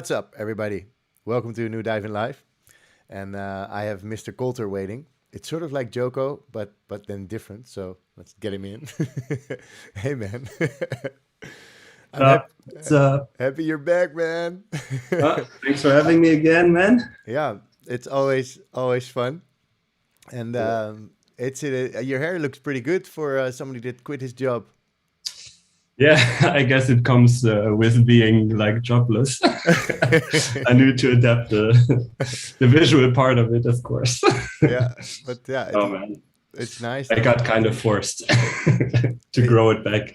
What's up, everybody? Welcome to a new Dive in Live. And I have Mr. KOLTER waiting. It's sort of like Joko, but then different. So let's get him in. Hey, man. I'm Uh, hap- it's, uh, happy you're back, man. Thanks for having me again, man. Yeah, it's always fun. And it's your hair looks pretty good for somebody that quit his job. Yeah, I guess it comes with being like jobless. I need to adapt the visual part of it, of course. Yeah, but yeah, Oh man, it's nice I though. got kind of forced to It, grow it back.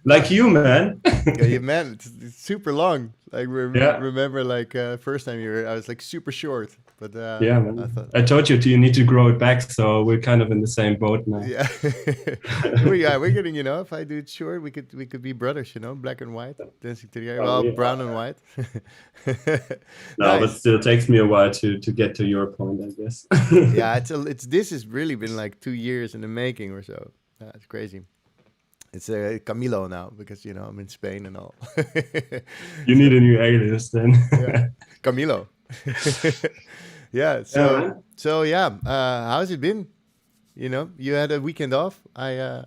Like you, man. Yeah, you man, it's super long. Like Yeah, remember, like first time you were, I was like super short, but yeah, I man. thought, I told you you need to grow it back, so we're kind of in the same boat now. yeah, we're getting, if I do it short, we could be brothers, black and white, dancing together. Oh, Well, yeah. brown and white. No, but Nice. still takes me a while to get to your point, I guess. Yeah, it's this has really been like 2 years in the making or so. It's crazy. It's Camilo now because I'm in Spain and all. You So need a new alias then. yeah, Camilo. Yeah. Yeah, So man. so yeah. How's it been? You had a weekend off. I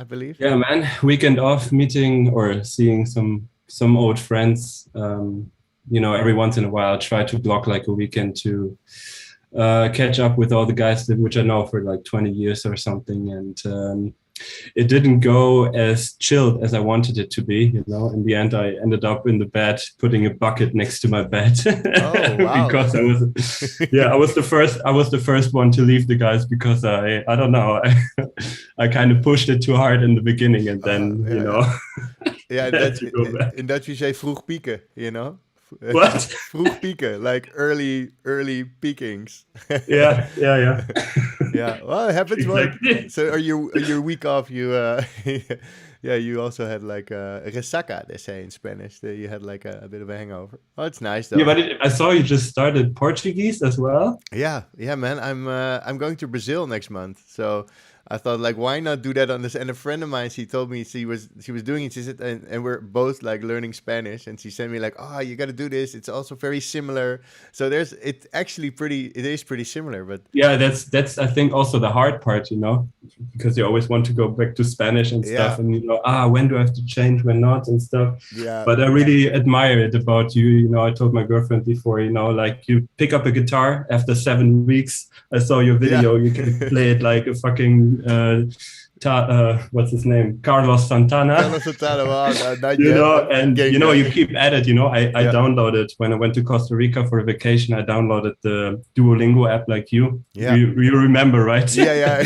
believe. Yeah, man. Weekend off, meeting or seeing some old friends. Every once in a while, I try to block like a weekend to catch up with all the guys which I know for like 20 years or something. And it didn't go as chilled as I wanted it to be. In the end, I ended up in the bed, putting a bucket next to my bed Oh wow. because I was the first one to leave the guys because I don't know, I kind of pushed it too hard in the beginning, and then Yeah, yeah. Yeah, I had to go back. in Dutch we say vroeg pieken. What? Vroeg pieken, like early peakings. Yeah. Yeah, well, it happens. Well, Exactly. so are your week off? You yeah, you also had like a resaca, they say in Spanish. That you had like a bit of a hangover. Oh, it's nice Yeah, though. but I saw you just started Portuguese as well. Yeah, man. I'm going to Brazil next month, so I thought like why not do that on this? And a friend of mine, she told me she was doing it. She said, and we're both like learning Spanish, and she sent me like, oh, you got to do this. It's also very similar. So it is pretty similar, but Yeah, that's I think also the hard part, because you always want to go back to Spanish and yeah, stuff, and when do I have to change, when not, and stuff. yeah, But I really admire it about you. I told my girlfriend before, like you pick up a guitar after 7 weeks. I saw your yeah. video. You can play it like a fucking what's his name, Carlos Santana. Carlos Santana, well, not yet, but And getting there. you keep at it. I Yeah, downloaded when I went to Costa Rica for a vacation. I downloaded the Duolingo app like you. yeah, You remember, right? yeah, yeah,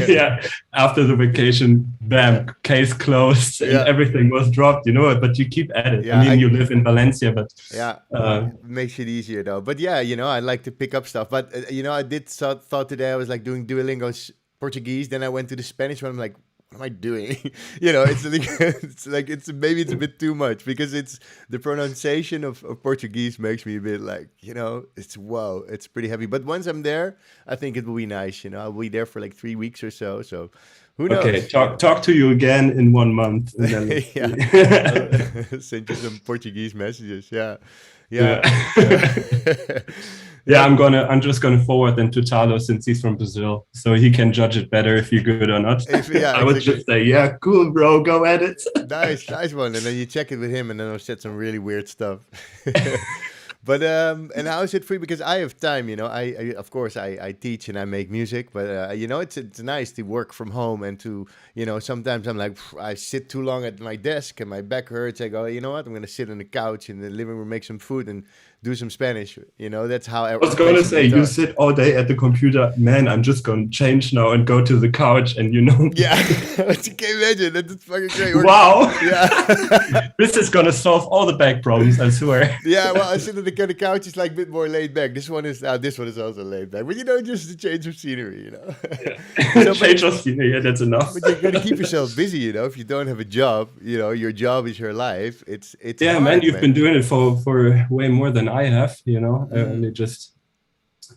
Yeah. After the vacation, yeah, bam, case closed and yeah, everything was dropped. But you keep at it. I yeah. mean, you live in Valencia, but Yeah, uh, it makes it easier though. But yeah, I like to pick up stuff. But I did thought today I was like doing Duolingo's Portuguese. Then I went to the Spanish one. I'm like, what am I doing? It's like maybe it's a bit too much because it's the pronunciation of Portuguese makes me a bit like it's pretty heavy. But once I'm there, I think it will be nice. I'll be there for like 3 weeks or so. So who okay, knows? talk to you again in 1 month, and then let's Yeah, see. I'll send you some Portuguese messages. Yeah, Yeah. yeah, yeah, Yeah, yeah. I'm just gonna forward them to Talo since he's from Brazil, so he can judge it better if you're good or not. If yeah, I would exactly. just say, yeah, cool, bro, go at it. Nice one. And then you check it with him, and then I'll set some really weird stuff. But and how is it for you? Because I have time, I of course I teach and I make music, but it's nice to work from home and to sometimes I'm like I sit too long at my desk and my back hurts. I go, you know what? I'm gonna sit on the couch in the living room, make some food, and do some Spanish. That's how I was gonna basically say, it you does. sit all day at the computer, man. I'm just gonna change now and go to the couch, and Yeah, but you can imagine that's fucking great. wow, Yeah. this is gonna solve all the back problems, I swear. Yeah, well, I sit on the couch is like a bit more laid back. This one is also laid back, but just a change of scenery. Yeah, So, change of scene. Yeah, that's enough. but you got to keep yourself busy. If you don't have a job, your job is your life. It's Yeah, man, hard, you've been man. doing it for way more than I have. I Hmm. only just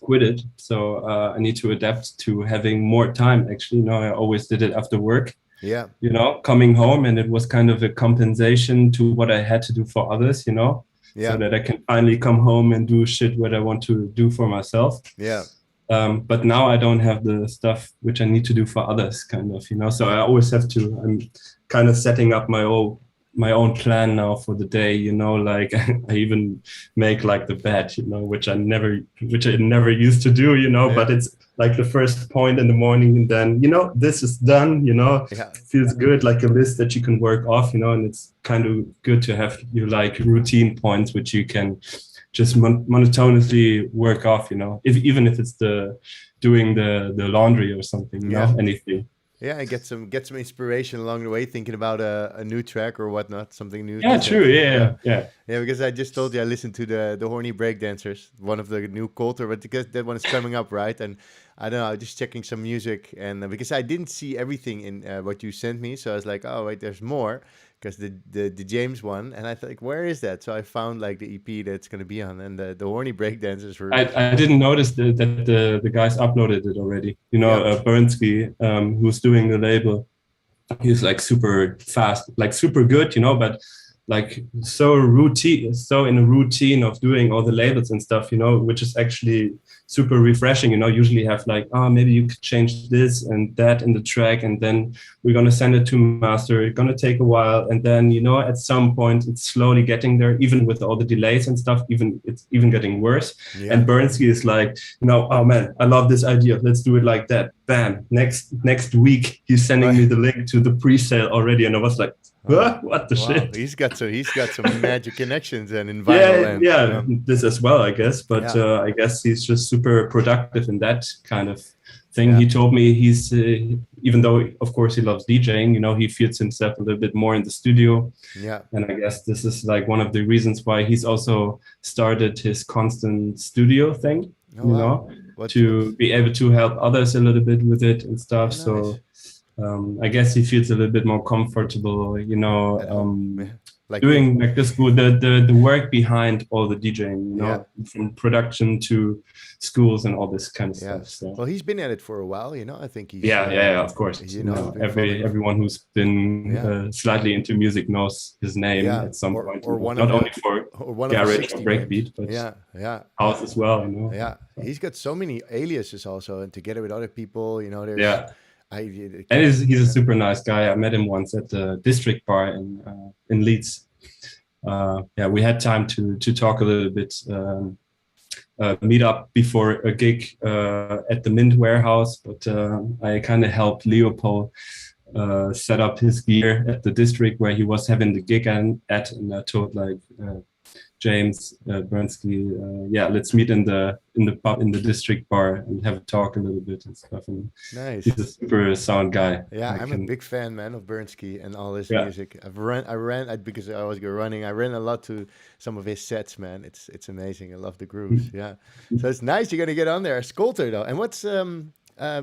quit it, so I need to adapt to having more time. Actually, I always did it after work. Yeah, Coming home, and it was kind of a compensation to what I had to do for others. Yeah. that I can finally come home and do shit what I want to do for myself. Yeah. But now I don't have the stuff which I need to do for others, kind of, you know. So I always have to. I'm kind of setting up my own plan now for the day, you know. Like I even make like the bed, you know, which I never used to do, you know. Yeah. But it's like the first point in the morning, and then you know this is done, you know. Yeah. Feels good, like a list that you can work off, you know. And it's kind of good to have you like routine points which you can just monotonously work off, you know, even if it's doing the laundry or something, you know, anything. Yeah, and get some inspiration along the way, thinking about a new track or whatnot, something new Yeah, to send. true. Yeah. Yeah, because I just told you I listened to the horny breakdancers, one of the new KOLTER, but because that one is coming up, right? And I don't know, I was just checking some music, and because I didn't see everything in what you sent me, so I was like, oh wait, there's more, because the James one, and I thought, like, where is that? So I found like the EP that's gonna be on, and the horny breakdancers were. I didn't notice that the guys uploaded it already. You know, Yeah. Bernsky, who's doing the label, he's like super fast, like super good, you know, but like so in a routine of doing all the labels and stuff, you know, which is actually super refreshing. You know, usually have like, oh, maybe you could change this and that in the track, and then we're gonna send it to master. It's gonna take a while, and then you know, at some point, it's slowly getting there. Even with all the delays and stuff, it's even getting worse. Yeah. And Bernsky is like, you know, oh man, I love this idea. Let's do it like that. Bam. Next week, he's sending me the link to the pre-sale already, and I was like, what the shit? He's got some magic connections and in vinyl land. Yeah, this as well, I guess. But Yeah. I guess he's just super productive in that kind of thing. Yeah. He told me he's even though of course he loves DJing, you know, he feels himself a little bit more in the studio. Yeah. And I guess this is like one of the reasons why he's also started his constant studio thing, Oh, you wow. know, to be able to help others a little bit with it and stuff. Yeah, nice. So I guess he feels a little bit more comfortable, you know, Like doing like the work behind all the DJing, you know, from production to schools and all this kind of stuff. So. Well, he's been at it for a while, you know. I think he's of course. You know, everyone who's been slightly into music knows his name at some point. Or one not of only for garage or breakbeat, but house as well. You know. Yeah, he's got so many aliases also, and together with other people, you know. There's and he's a super nice guy. I met him once at the District Bar in Leeds. We had time to talk a little bit, meet up before a gig at the Mint warehouse, but I kind of helped Leopold set up his gear at the District where he was having the gig and I told like James Bernsky, let's meet in the pub in the District Bar and have a talk a little bit and stuff. And nice. He's a super sound guy. Yeah, I'm a big fan, man, of Bernsky and all his music. I ran because I always go running. I ran a lot to some of his sets, man. It's amazing. I love the grooves. Yeah, so it's nice you're gonna get on there. KOLTER though, and what's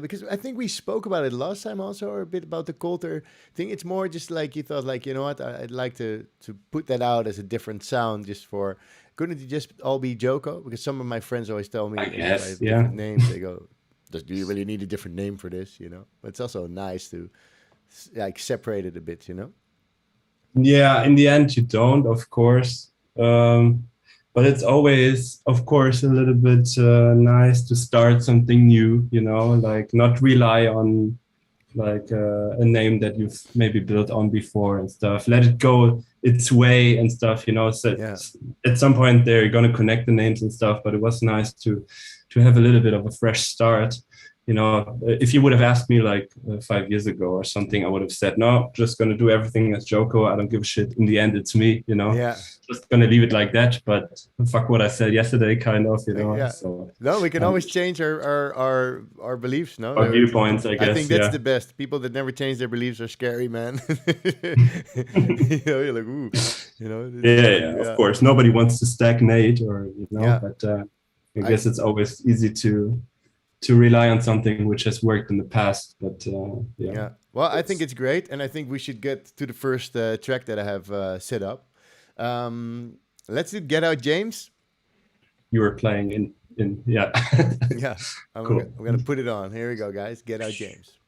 because I think we spoke about it last time also, or a bit about the KOLTER thing. It's more just like you thought, like, you know what, I'd like to put that out as a different sound, just for, couldn't it just all be JOKO? Because some of my friends always tell me if I have different names, they go, do you really need a different name for this, you know? But it's also nice to like separate it a bit, you know? Yeah, in the end you don't, of course. But it's always, of course, a little bit nice to start something new, you know, like not rely on like a name that you've maybe built on before and stuff. Let it go its way and stuff, you know. So at some point they're going to connect the names and stuff, but it was nice to have a little bit of a fresh start. You know, if you would have asked me like 5 years ago or something, I would have said, no, just going to do everything as JOKO. I don't give a shit. In the end, it's me, you know. Yeah. Just going to leave it like that. But fuck what I said yesterday, kind of, you know. Yeah. So, no, we can always change our beliefs, no? Our viewpoints, I guess. I think that's the best. People that never change their beliefs are scary, man. You know, you're like, ooh, you know. Yeah, of course. Nobody wants to stagnate or, you know, but I guess it's always easy to rely on something which has worked in the past, but well, I think it's great, and I think we should get to the first track that I have set up. Let's do Get Out James. You were playing in yeah. Cool. We're gonna put it on. Here we go, guys. Get Out James.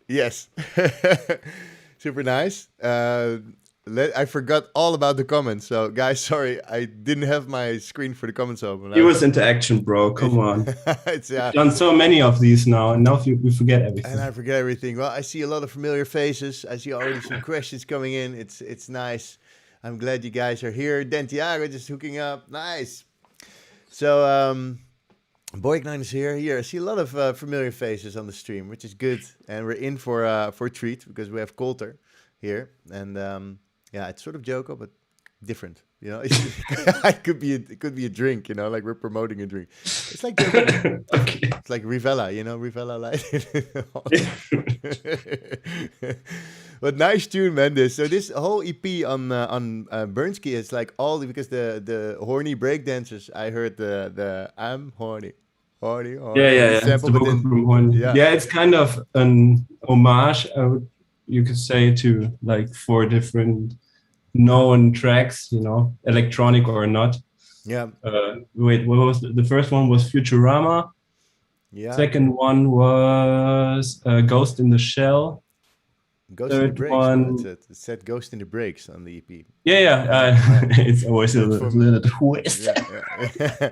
Yes. Super nice. I forgot all about the comments. So, guys, sorry, I didn't have my screen for the comments open. It was interaction, bro. Come on. It's, We've done so many of these now, and now we forget everything. and I forget everything. Well, I see a lot of familiar faces. I see already some questions coming in. It's nice. I'm glad you guys are here. Dentiago just hooking up. Nice. So, Boyknine is here. Here, I see a lot of familiar faces on the stream, which is good. And we're in for a treat because we have KOLTER here. And yeah, it's sort of JOKO, but different. You know, it could be a drink. You know, like we're promoting a drink. It's like Okay. it's like Rivella. You know, Rivella Light. But nice tune, man. This whole EP on Burnski is like all because the horny breakdancers. I heard the I'm horny. Horny. Yeah. Sample, It's the but vocal then, from Horn. Yeah, it's kind of an homage, you could say, to like 4 different known tracks, you know, electronic or not. yeah, Wait, what was the first one? Was Futurama. yeah. Second one was Ghost in the Shell. Ghost in the Third Breaks. one- That's it. It said Ghost in the Breaks on the EP. Yeah. It's always a little twist. Yeah.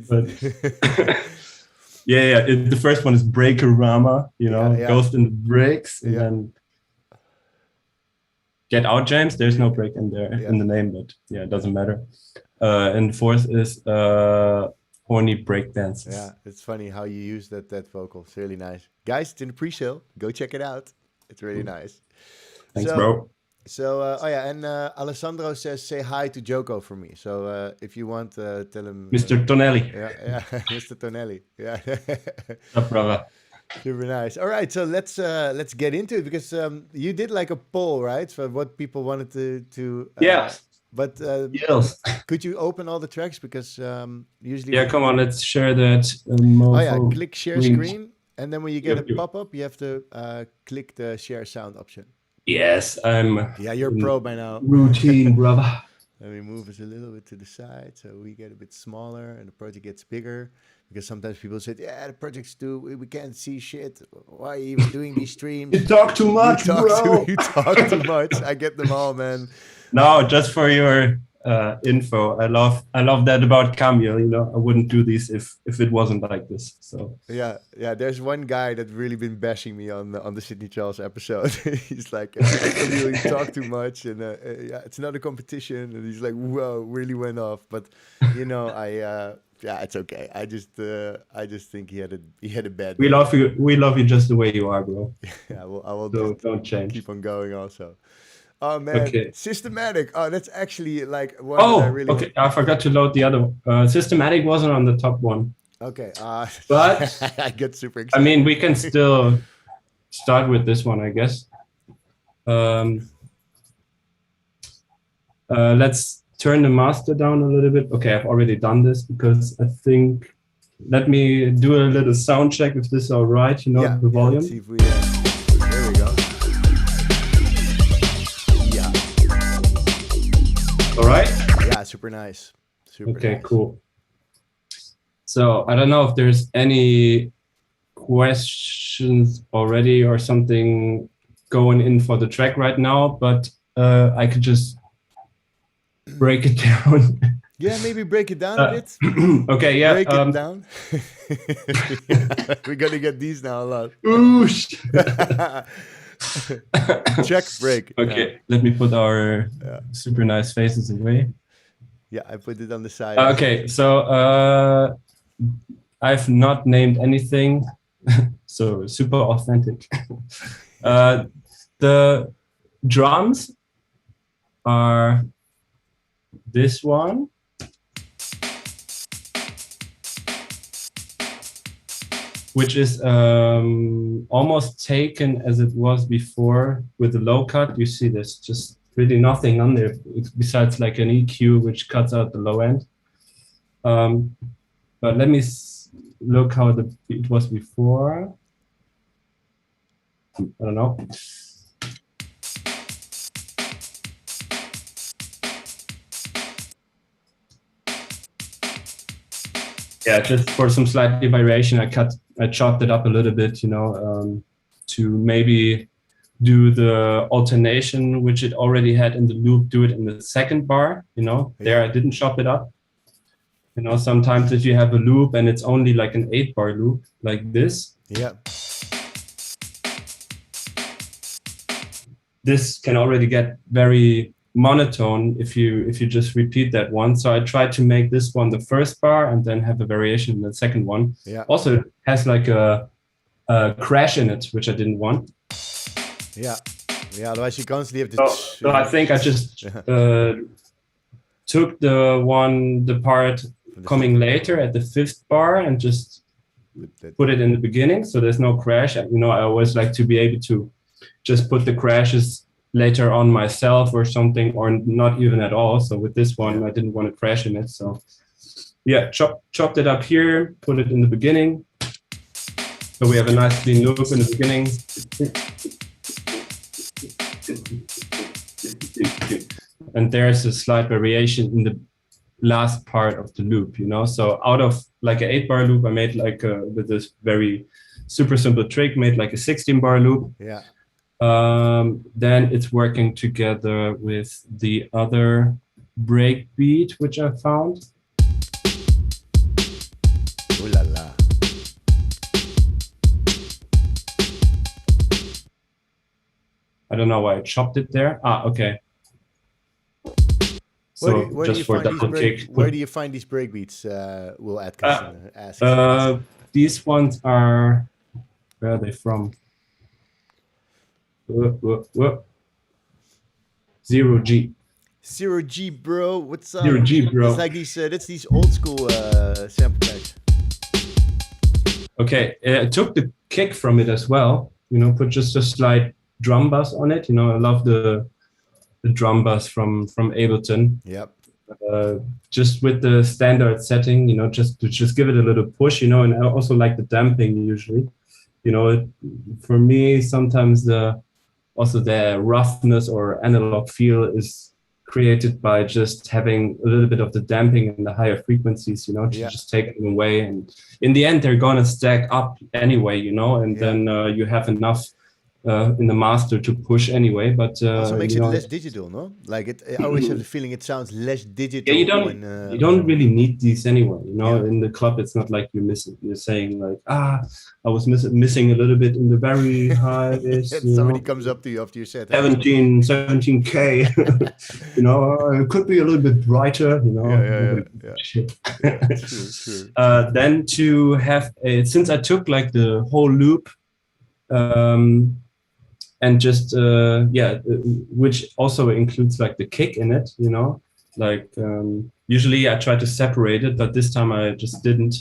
But- Yeah. The first one is Breakerama, you know, Yeah. Ghost in the Breaks, and Yeah. then Get Out James. There's no break in there Yeah. in the name, but yeah, it doesn't matter. And fourth is Horny Breakdances. Yeah, it's funny how you use that vocal. It's really nice. Guys, it's in the pre-sale. Go check it out. It's really nice. Thanks, bro. So, and Alessandro says, say hi to JOKO for me. So, if you want, tell him... Mr. Tonelli. Yeah, Mr. Tonelli. Yeah. Up, brother. Super nice. All right, so let's get into it because you did like a poll, right? For what people wanted to Yeah. But Yes. could you open all the tracks because usually Yeah, come on, let's share that. click share link. screen, and then when you get Yep. a pop-up, you have to click the share sound option. Yes, I'm Yeah, you're pro by now. routine, brother. Let me move us a little bit to the side so we get a bit smaller and the project gets bigger. Because sometimes people say, yeah, the project's we can't see shit. Why are you even doing these streams? You talk too much, bro. You talk too much. I get them all, man. No, just for your info, I love that about Camiel. You know, I wouldn't do this if it wasn't like this. So Yeah. There's one guy that really been bashing me on the Sydney Charles episode. He's like, you talk too much, and yeah, it's not a competition. And he's like, whoa, really went off. But you know, yeah, it's okay. I just think he had a bad. we love you. We love you just the way you are, bro. Yeah, I will So just don't change. keep on going also. Oh man, Okay. Systematic. Oh, that's actually like one that I Oh, really. okay. I forgot to load the other one. Systematic wasn't on the top one. Okay. But I get super I excited. mean, we can still start with this one, I guess. Let's turn the master down a little bit. Okay, I've already done this because I think. Let me do a little sound check if this is all right. You know, the volume. Let's see if we, there we go. Yeah. All right. Yeah, super nice. Super Okay, nice. cool. So I don't know if there's any questions already or something going in for the track right now, but I could just break it down. Yeah, maybe break it down a bit. Okay, yeah. Break it down. Yeah, we're gonna get these now a lot. Oosh. Check break. Okay, let me put our Yeah. super nice faces away. Yeah, I put it on the side. Okay, so I've not named anything, so super authentic. The drums are this one. Which is almost taken as it was before with the low cut. You see there's just really nothing on there besides like an EQ which cuts out the low end. But let me look how it was before. I don't know. Yeah, just for some slight variation, I chopped it up a little bit, you know, to maybe do the alternation, which it already had in the loop, do it in the second bar, you know. There I didn't chop it up. You know, sometimes if you have a loop and it's only like an 8-bar loop, like this. Yeah. This can already get very monotone if you just repeat that one. So I tried to make this one the first bar and then have a variation in the second one. Yeah. Also it has like a crash in it, which I didn't want. Yeah. Yeah, otherwise you constantly have to... So I think I just took the part coming later at the 5th bar and just put it in the beginning, so there's no crash. You know, I always like to be able to just put the crashes later on myself or something, or not even at all. So with this one, I didn't want to crash in it. So yeah, chopped it up here, put it in the beginning. So we have a nice clean loop in the beginning. And there's a slight variation in the last part of the loop, you know. So out of like an 8-bar loop, I made like with this very super simple trick, made like a 16-bar loop. Yeah. Then it's working together with the other breakbeat, which I found. Ooh la la. I don't know why I chopped it there. Ah, okay. So Where just for double kick. Where do you find these breakbeats? Will Atkinson ask. These ones are, where are they from? 0G. 0G, bro. What's up? 0G, bro. It's like these. That's these old school sample packs. Okay, I took the kick from it as well. You know, put just a slight drum bass on it. You know, I love the drum bass from Ableton. Yep. Just with the standard setting, you know, just give it a little push, you know, and I also like the damping usually. You know, for me, sometimes the roughness or analog feel is created by just having a little bit of the damping in the higher frequencies, you know, to just take them away. And in the end, they're going to stack up anyway, you know, and then you have enough in the master to push anyway, but also makes it less digital, no? Like I always have the feeling it sounds less digital. Yeah, you don't really need these anyway. You know, in the club, it's not like you're saying like, I was missing a little bit in the very high. Somebody comes up to you after you said 17K. You know, it could be a little bit brighter. You know, True. Then to have since I took like the whole loop. And just which also includes like the kick in it, you know, like usually I try to separate it, but this time I just didn't.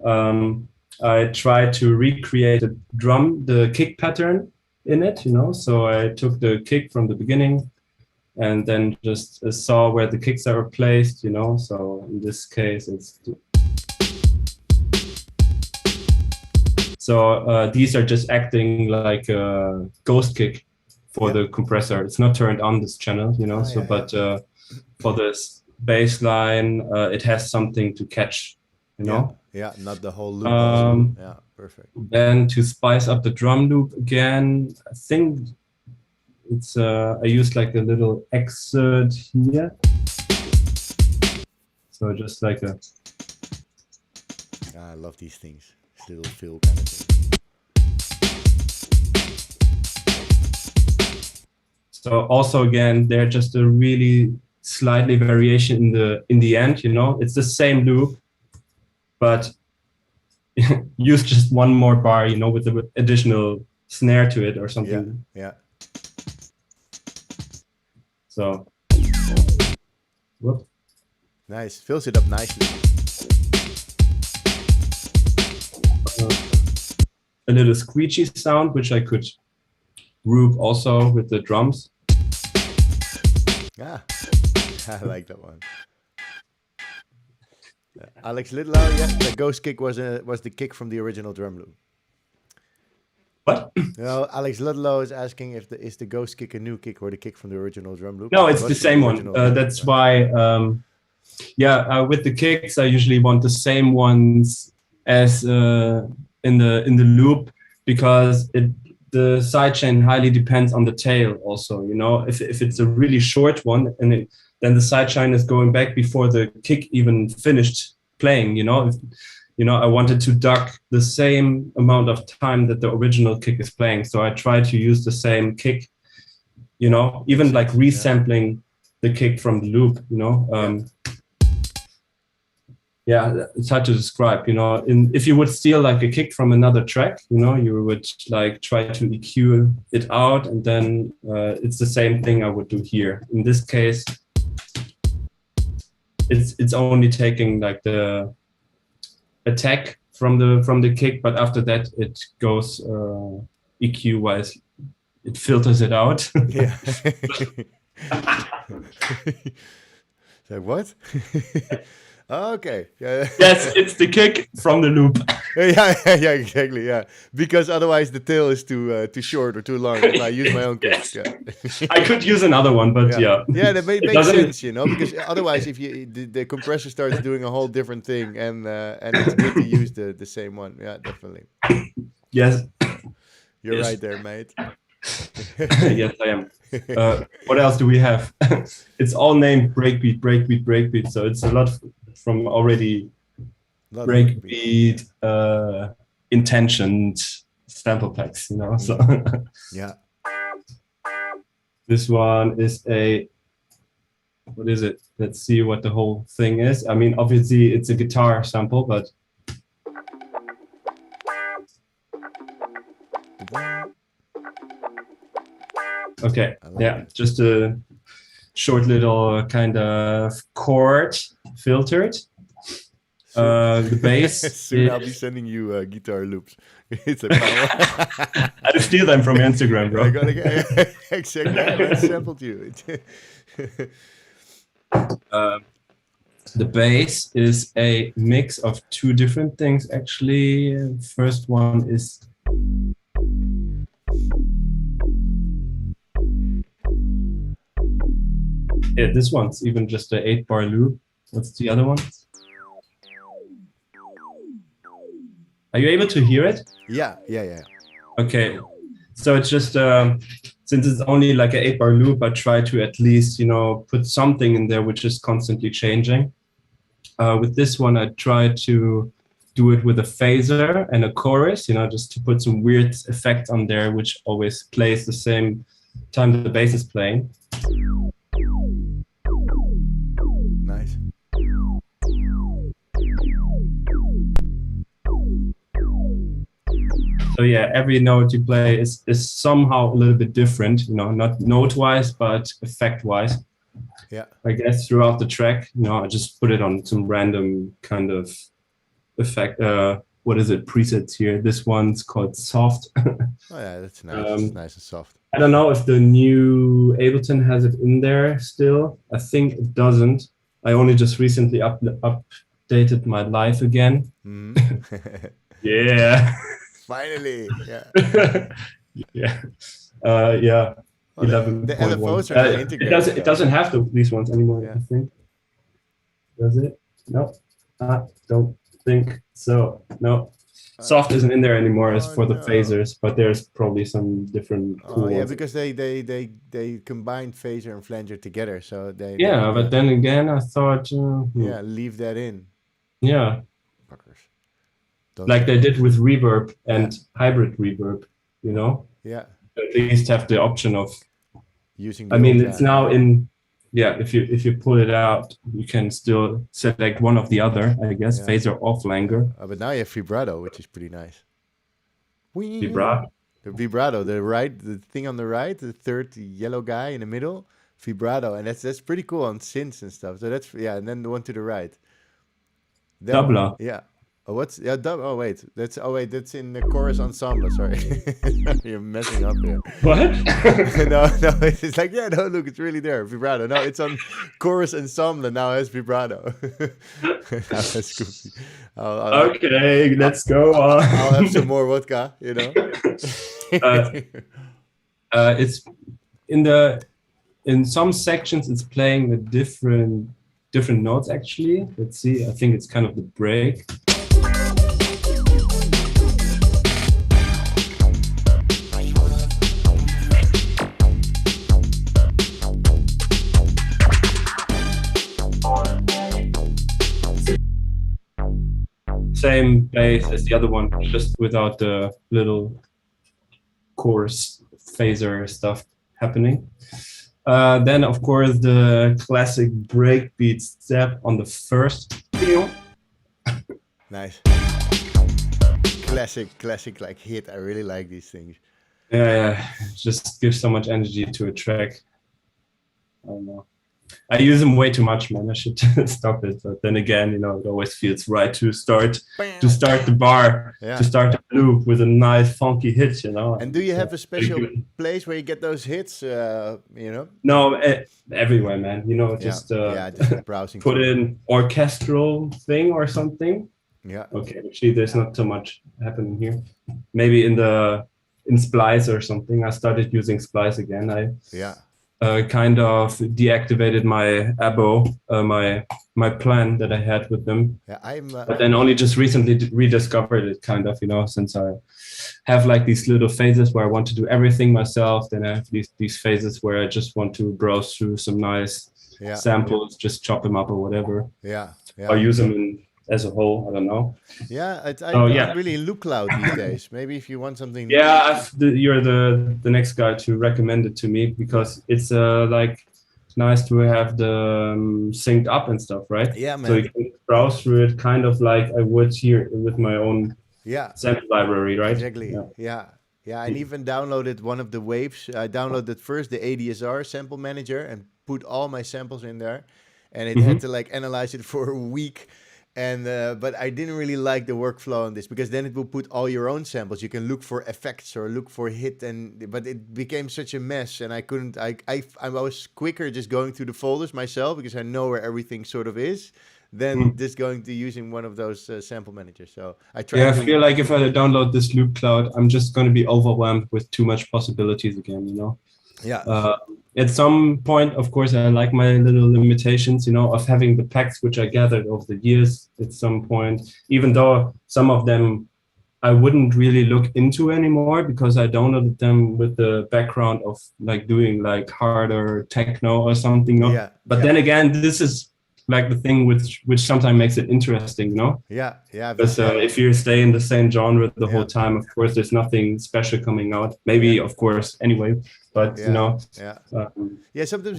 I tried to recreate the kick pattern in it, you know, so I took the kick from the beginning and then just saw where the kicks are placed, you know, so in this case it's so these are just acting like a ghost kick for the compressor. It's not turned on this channel, you know. But for this bass line, it has something to catch, you know. Yeah, not the whole loop. Yeah, perfect. Then to spice up the drum loop again, I think it's I used like a little excerpt here. So just like a. I love these things. Little feel kind of thing. So also again, they're just a really slightly variation in the end, you know. It's the same loop, but use just one more bar, you know, with the additional snare to it or something. Yeah. So whoop. Nice. Fills it up nicely. A little screechy sound, which I could group also with the drums. I like that one. Alex Lidlow, the ghost kick was the kick from the original drum loop. What? No, Alex Ludlow is asking if is the ghost kick a new kick or the kick from the original drum loop? No, it's the same one. That's why, with the kicks, I usually want the same ones as in the loop, because the sidechain highly depends on the tail also, you know. If it's a really short one, and then the sidechain is going back before the kick even finished playing, you know. If, you know, I wanted to duck the same amount of time that the original kick is playing, so I try to use the same kick, you know, even like resampling the kick from the loop, you know. Yeah, it's hard to describe, you know. If you would steal like a kick from another track, you know, you would like try to EQ it out, and then it's the same thing I would do here. In this case, it's only taking like the attack from the kick, but after that it goes EQ wise, it filters it out. Yeah. So what? Okay. Yeah. Yes, it's the kick from the loop. Yeah, exactly. Yeah, because otherwise the tail is too short or too long. If I use my own kick. Yes. Yeah. I could use another one, but yeah. Yeah, that makes sense, you know, because otherwise, if the compressor starts doing a whole different thing, and it's good to use the same one. Yeah, definitely. Yes. You're Yes. right there, mate. Yes, I am. What else do we have? It's all named breakbeat, breakbeat, breakbeat. So it's a lot from already breakbeat, intentioned sample packs, you know. So Yeah. this one is what is it? Let's see what the whole thing is. I mean, obviously it's a guitar sample, but okay, yeah, just a short little kind of chord filtered. The bass. Soon I'll be sending you guitar loops. It's a power. I steal them from Instagram, bro. I gotta get exactly. I sampled you. The bass is a mix of two different things, actually. First one is this one's even just a 8-bar loop. What's the other one? Are you able to hear it? Yeah. Okay, so it's just since it's only like an 8-bar loop, I try to at least, you know, put something in there which is constantly changing. With this one, I try to do it with a phaser and a chorus, you know, just to put some weird effect on there, which always plays the same time the bass is playing. Nice. So yeah, every note you play is somehow a little bit different, you know, not note-wise, but effect-wise. Yeah. I guess throughout the track, you know, I just put it on some random kind of effect. What is it? Presets here. This one's called soft. Oh yeah, that's nice. It's nice and soft. I don't know if the new Ableton has it in there still. I think it doesn't. I only just recently updated my live again. Mm-hmm. Yeah. Finally. Yeah. Yeah. Yeah. Oh, 11. the LFOs are not integrated. It doesn't have these ones anymore, Yeah. I think. Does it? No, I don't think so. No. Soft isn't in there anymore as for the phasers, but there's probably some different cool yeah, ones. because they combined phaser and flanger together, so they But then again, I thought leave that in. Yeah, Fuckers. like they did with reverb and hybrid reverb, you know. Yeah. At least have the option of Using. I mean, it's now in. Yeah, if you pull it out, you can still select one of the other, I guess, phaser or flanger. But now you have vibrato, which is pretty nice. Vibrato. The vibrato, the thing on the right, the third yellow guy in the middle, vibrato, and that's pretty cool on synths and stuff. So that's and then the one to the right. Doubler. Yeah. Oh, what's oh wait, that's in the chorus ensemble. Sorry, you're messing up here. What? no, it's like look, it's really there. Vibrato. No, it's on chorus ensemble now. It has vibrato. That's goofy. Okay, let's go on. I'll have some more vodka. You know. It's in some sections it's playing the different notes actually. Let's see. I think it's kind of the break. same bass as the other one, just without the little chorus phaser stuff happening. Then, of course, the classic breakbeat step on the first. Nice. Classic like hit. I really like these things. Yeah, just gives so much energy to a track. I don't know. I use them way too much, man. I should stop it. But then again, it always feels right to start the bar, to start the loop with a nice funky hit, And do you have a special place where you get those hits? No, everywhere, man. Just just browsing. Put in orchestral thing or something. Yeah. Okay. Actually, there's not so much happening here. Maybe in Splice or something. I started using Splice again. Kind of deactivated my abo, my plan that I had with them. Yeah, but then only just recently rediscovered it, kind of, since I have like these little phases where I want to do everything myself. Then I have these phases where I just want to browse through some nice samples, just chop them up or whatever. Or use them as a whole. I don't know. Yeah, I'm really in Loop Cloud these days. Maybe if you want something. Yeah, you're the next guy to recommend it to me, because it's like nice to have the synced up and stuff, right? Yeah, man. So you can browse through it kind of like I would here with my own sample library, right? Exactly. Yeah. I even downloaded one of the waves. I downloaded first the ADSR sample manager and put all my samples in there, and it had to like analyze it for a week. And but I didn't really like the workflow on this, because then it will put all your own samples. You can look for effects or look for hit, but it became such a mess, and I couldn't. I was quicker just going through the folders myself, because I know where everything sort of is, than just going to using one of those sample managers. So I tried. Yeah, I feel like if I download this Loop Cloud, I'm just going to be overwhelmed with too much possibilities again. Yeah. At some point, of course, I like my little limitations, of having the packs which I gathered over the years. At some point, even though some of them I wouldn't really look into anymore, because I downloaded them with the background of like doing like harder techno or something. But then again, this is like the thing which sometimes makes it interesting, Yeah. Because if you stay in the same genre the whole time, of course, there's nothing special coming out. Maybe, of course, anyway. But sometimes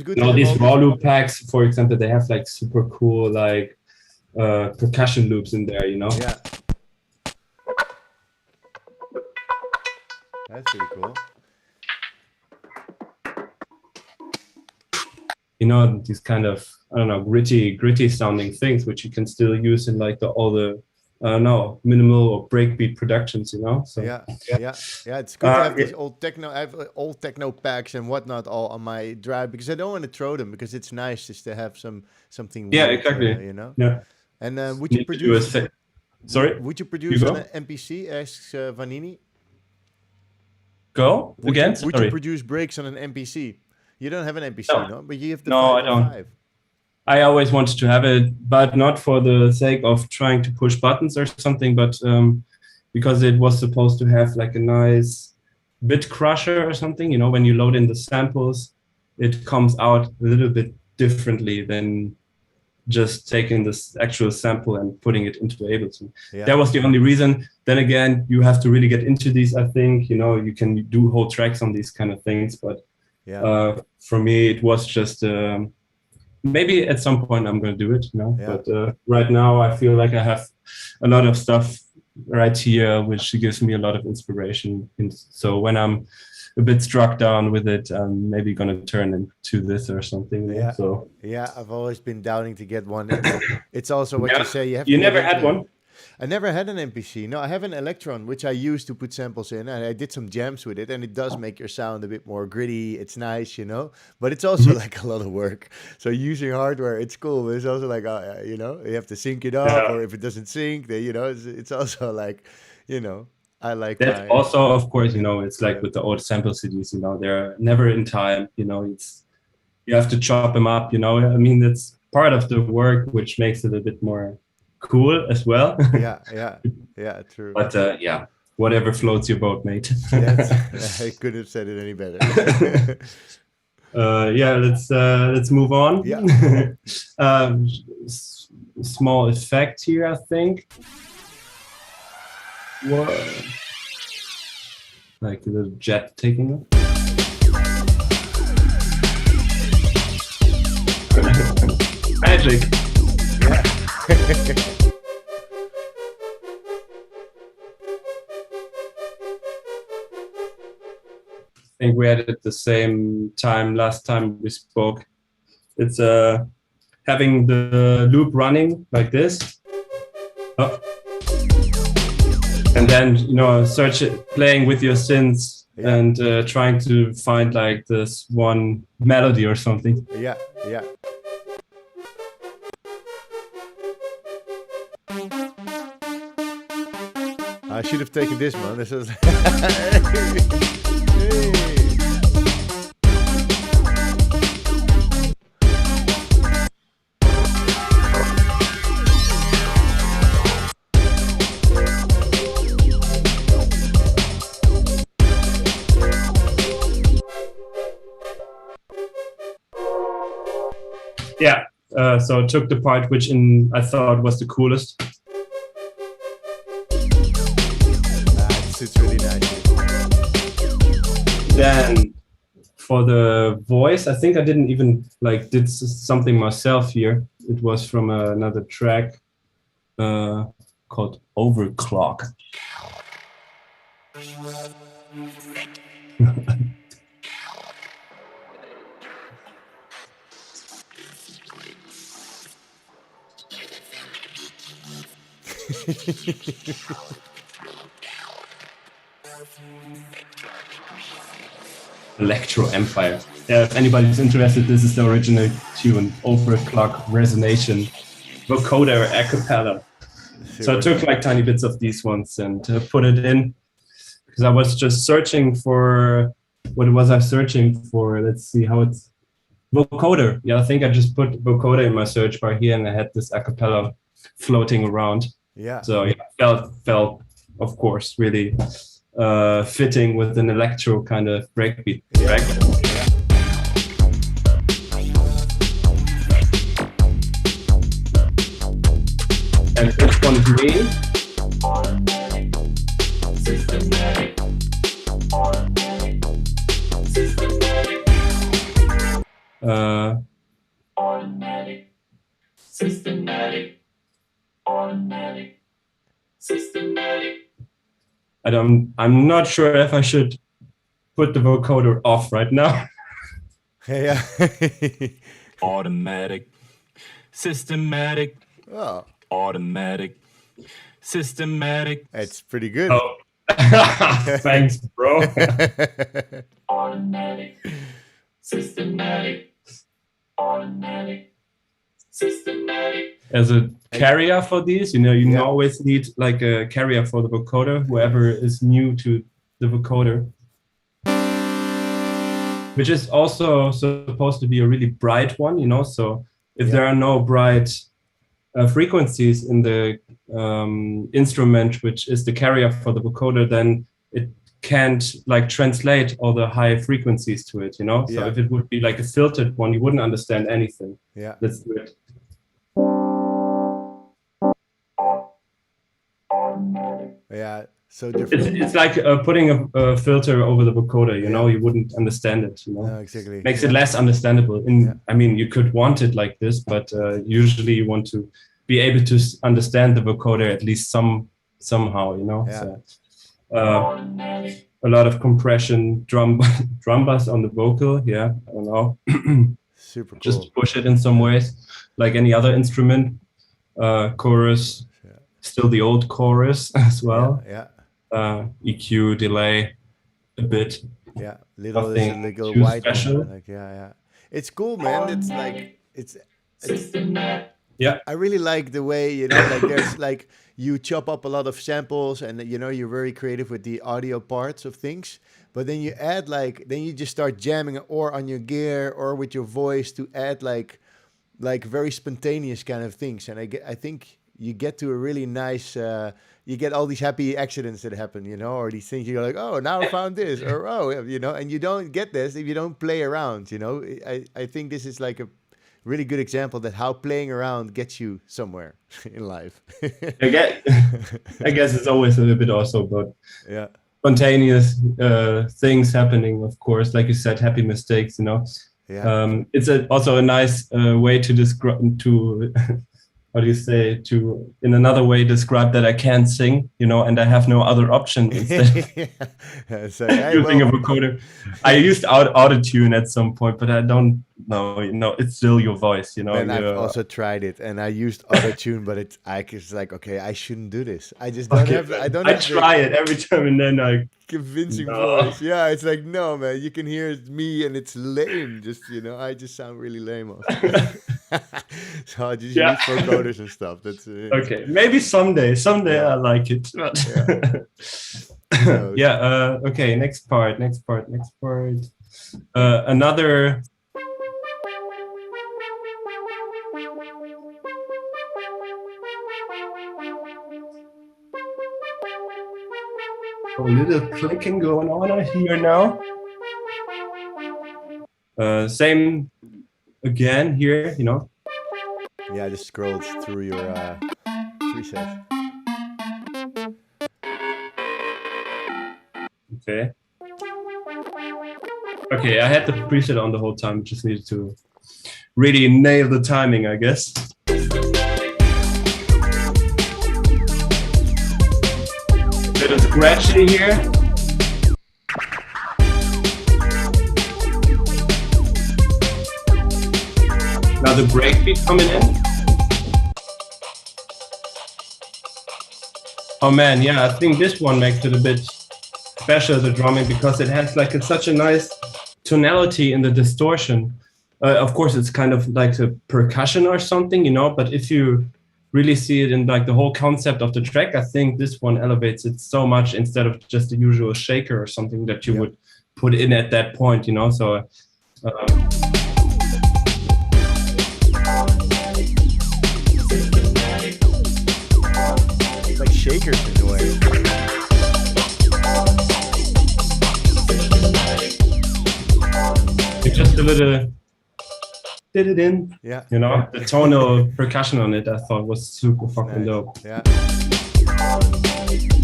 good. These raw loop packs, for example, they have like super cool like percussion loops in there. Yeah. That's pretty cool. These kind of, I don't know, gritty sounding things, which you can still use in like all the minimal or breakbeat productions, So it's good to have these old techno. I have old techno packs and whatnot all on my drive, because I don't want to throw them, because it's nice just to have something. Yeah, weird, exactly. Yeah. And would you produce? Sorry. Would you produce on an MPC? Asks Vanini. Go again. Would you produce breaks on an MPC? You don't have an MPC, no? But you have the 505. I don't. I always wanted to have it, but not for the sake of trying to push buttons or something, but because it was supposed to have like a nice bit crusher or something. When you load in the samples, it comes out a little bit differently than just taking this actual sample and putting it into Ableton. Yeah. That was the only reason. Then again, you have to really get into these, I think. You can do whole tracks on these kind of things, but for me, it was just maybe at some point I'm going to do it, But right now, I feel like I have a lot of stuff right here, which gives me a lot of inspiration. And so when I'm a bit struck down with it, I'm maybe going to turn into this or something. So I've always been doubting to get one. It's also what you say. You never had one? I never had an MPC. No, I have an Electron, which I use to put samples in, and I did some jams with it, and it does make your sound a bit more gritty. It's nice, but it's also like a lot of work. So using hardware, it's cool, but it's also like, you have to sync it up, or if it doesn't sync, then, it's also like, I like that. Also, of course, it's like with the old sample CDs, they're never in time. You have to chop them up. I mean, that's part of the work, which makes it a bit more cool as well. Yeah, true. But whatever floats your boat, mate. I couldn't have said it any better. Let's move on. Yeah. Small effect here, I think. Whoa. Like a little jet taking off. Magic. Yeah. I think we had it at the same time last time we spoke. It's having the loop running like this. Oh. And then, you know, playing with your synths and trying to find like this one melody or something. Yeah, yeah. I should have taken this, man. This is. Yeah, so took the part which I thought was the coolest. It's really nice. Then for the voice, I think I didn't even did something myself here. It was from another track called Overclock. Electro Empire. Yeah, if anybody's interested, this is the original tune, Overclock Resonation, vocoder a cappella. So I took like tiny bits of these ones and put it in because I was just searching for, what was I searching for? Let's see how it's, vocoder. Yeah, I think I just put vocoder in my search bar here and I had this a cappella floating around. Yeah. So yeah, felt of course really fitting with an electro kind of breakbeat track. Yeah. And this one's me. Systematic. Automatic. Systematic. Automatic. Systematic. I'm not sure if I should put the vocoder off right now. Yeah. Automatic. Systematic. Oh. Automatic. Systematic. It's pretty good. Oh. Thanks, bro. Automatic. Systematic. Automatic. Systematic. As a carrier for these, you always need like a carrier for the vocoder, whoever is new to the vocoder, which is also supposed to be a really bright one, so if there are no bright frequencies in the instrument, which is the carrier for the vocoder, then it can't translate all the high frequencies to it, so if it would be like a filtered one, you wouldn't understand anything. Let's do it. Yeah, so different. It's like putting a filter over the vocoder, you wouldn't understand it, No, exactly. Makes it less understandable. I mean, you could want it like this, but usually you want to be able to understand the vocoder at least somehow, So, a lot of compression, drum bass on the vocal. Yeah, I don't know. Super cool. Just push it in some ways, like any other instrument. Chorus. Still the old chorus as well. Yeah. EQ, delay, a bit. Yeah, little too white special. one. It's cool, man. It's like it's yeah. I really like the way there's you chop up a lot of samples and you're very creative with the audio parts of things. But then you add then you just start jamming or on your gear or with your voice to add like very spontaneous kind of things. And I think you get to a really nice, you get all these happy accidents that happen, or these things you're like, oh, now I found this, or and you don't get this if you don't play around, I think this is like a really good example that how playing around gets you somewhere in life. I guess it's always a little bit also about Yeah. spontaneous things happening, of course, like you said, happy mistakes, you know. Yeah. It's also a nice way to describe, to how do you say, to in another way describe that I can't sing, you know, and I have no other option instead Yeah. So, hey, using a well, vocoder. I used autotune at some point, but I don't know, you know, it's still your voice, you know. man, I've also tried it, and I used autotune, but it's like, okay, I shouldn't do this. I just don't Okay, have. I don't. I have try it every time, and then I convincing No. voice. Yeah, it's like, no, man, you can hear it's me, and it's lame. Just I just sound really lame. Also. So I just use vocoders and stuff. That's okay. Maybe someday Yeah. I like it. But knows? yeah. Okay. Next part. Another. A little clicking going on here now. Same again here, you know. Yeah, I just scrolled through your presets. Okay. Okay, I had the preset on the whole time. Just needed to really nail the timing, I guess. Little scratchy here. Now the breakbeat coming in. Oh man, yeah, I think this one makes it a bit special, the drumming, because it has like such a nice tonality in the distortion. Of course, it's kind of like a percussion or something, you know, but if you really see it in like the whole concept of the track, I think this one elevates it so much instead of just the usual shaker or something that you would put in at that point, you know, so... It's like shakers in a way. It's just a little did it in. Yeah. You know, the tonal percussion on it I thought was super fucking dope. Yeah.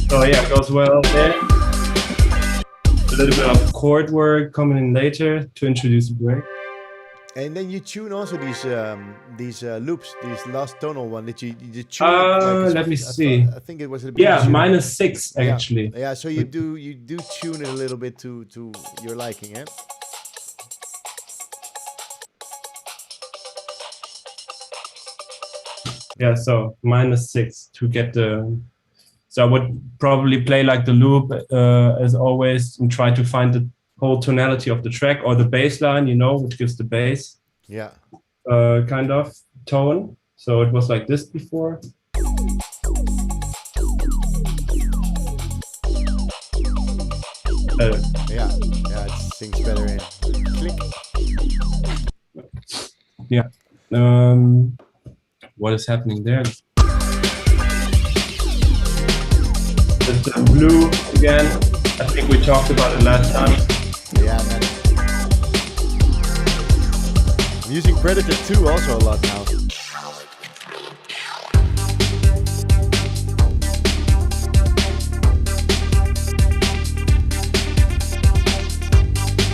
So yeah, it goes well there. A little bit of chord work coming in later to introduce a break. And then you tune also these loops, these last tonal one that you tune. Let me see. I think it was a bit. Yeah, -6 actually. Yeah, so you do tune it a little bit to your liking, eh? Yeah, so -6 to get the. So I would probably play like the loop as always and try to find the whole tonality of the track or the bass line, you know, which gives the bass. Yeah. Kind of tone. So it was like this before. Yeah, it sings better in. Click. Yeah. What is happening there? There's the blue again. I think we talked about it last time. Yeah, man. I'm using Predator 2 also a lot now.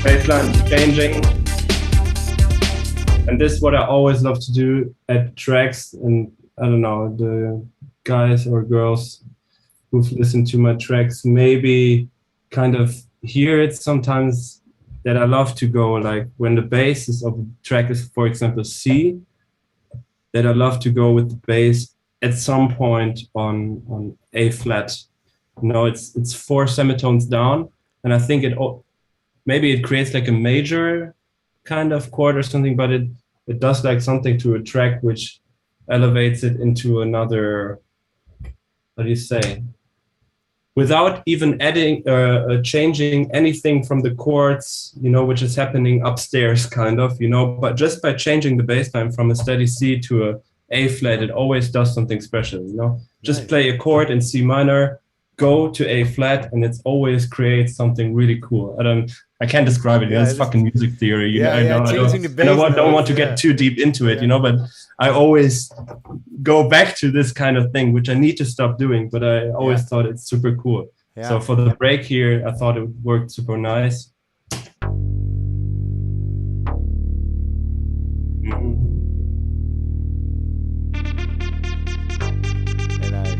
Baseline changing. And this is what I always love to do at tracks. And I don't know, the guys or girls who've listened to my tracks maybe kind of hear it sometimes, that I love to go like when the bass is of a track is, for example, C, that I love to go with the bass at some point on A flat. You know, it's 4 semitones down, and I think maybe it creates like a major kind of chord or something, but it does like something to a track which elevates it into another, what do you say, without even adding changing anything from the chords, you know, which is happening upstairs kind of, you know, but just by changing the bass line from a steady C to a A flat, it always does something special, you know. Just Nice. play a chord in C minor, go to A flat, and it always creates something really cool. I can't describe it. Yeah, It's fucking music theory. yeah, yeah, changing the And I bass don't want notes, to yeah. get too deep into it, Yeah. you know, but I always go back to this kind of thing, which I need to stop doing, but I always Yeah. thought it's super cool. Yeah. So for the break here, I thought it worked super nice. Very nice.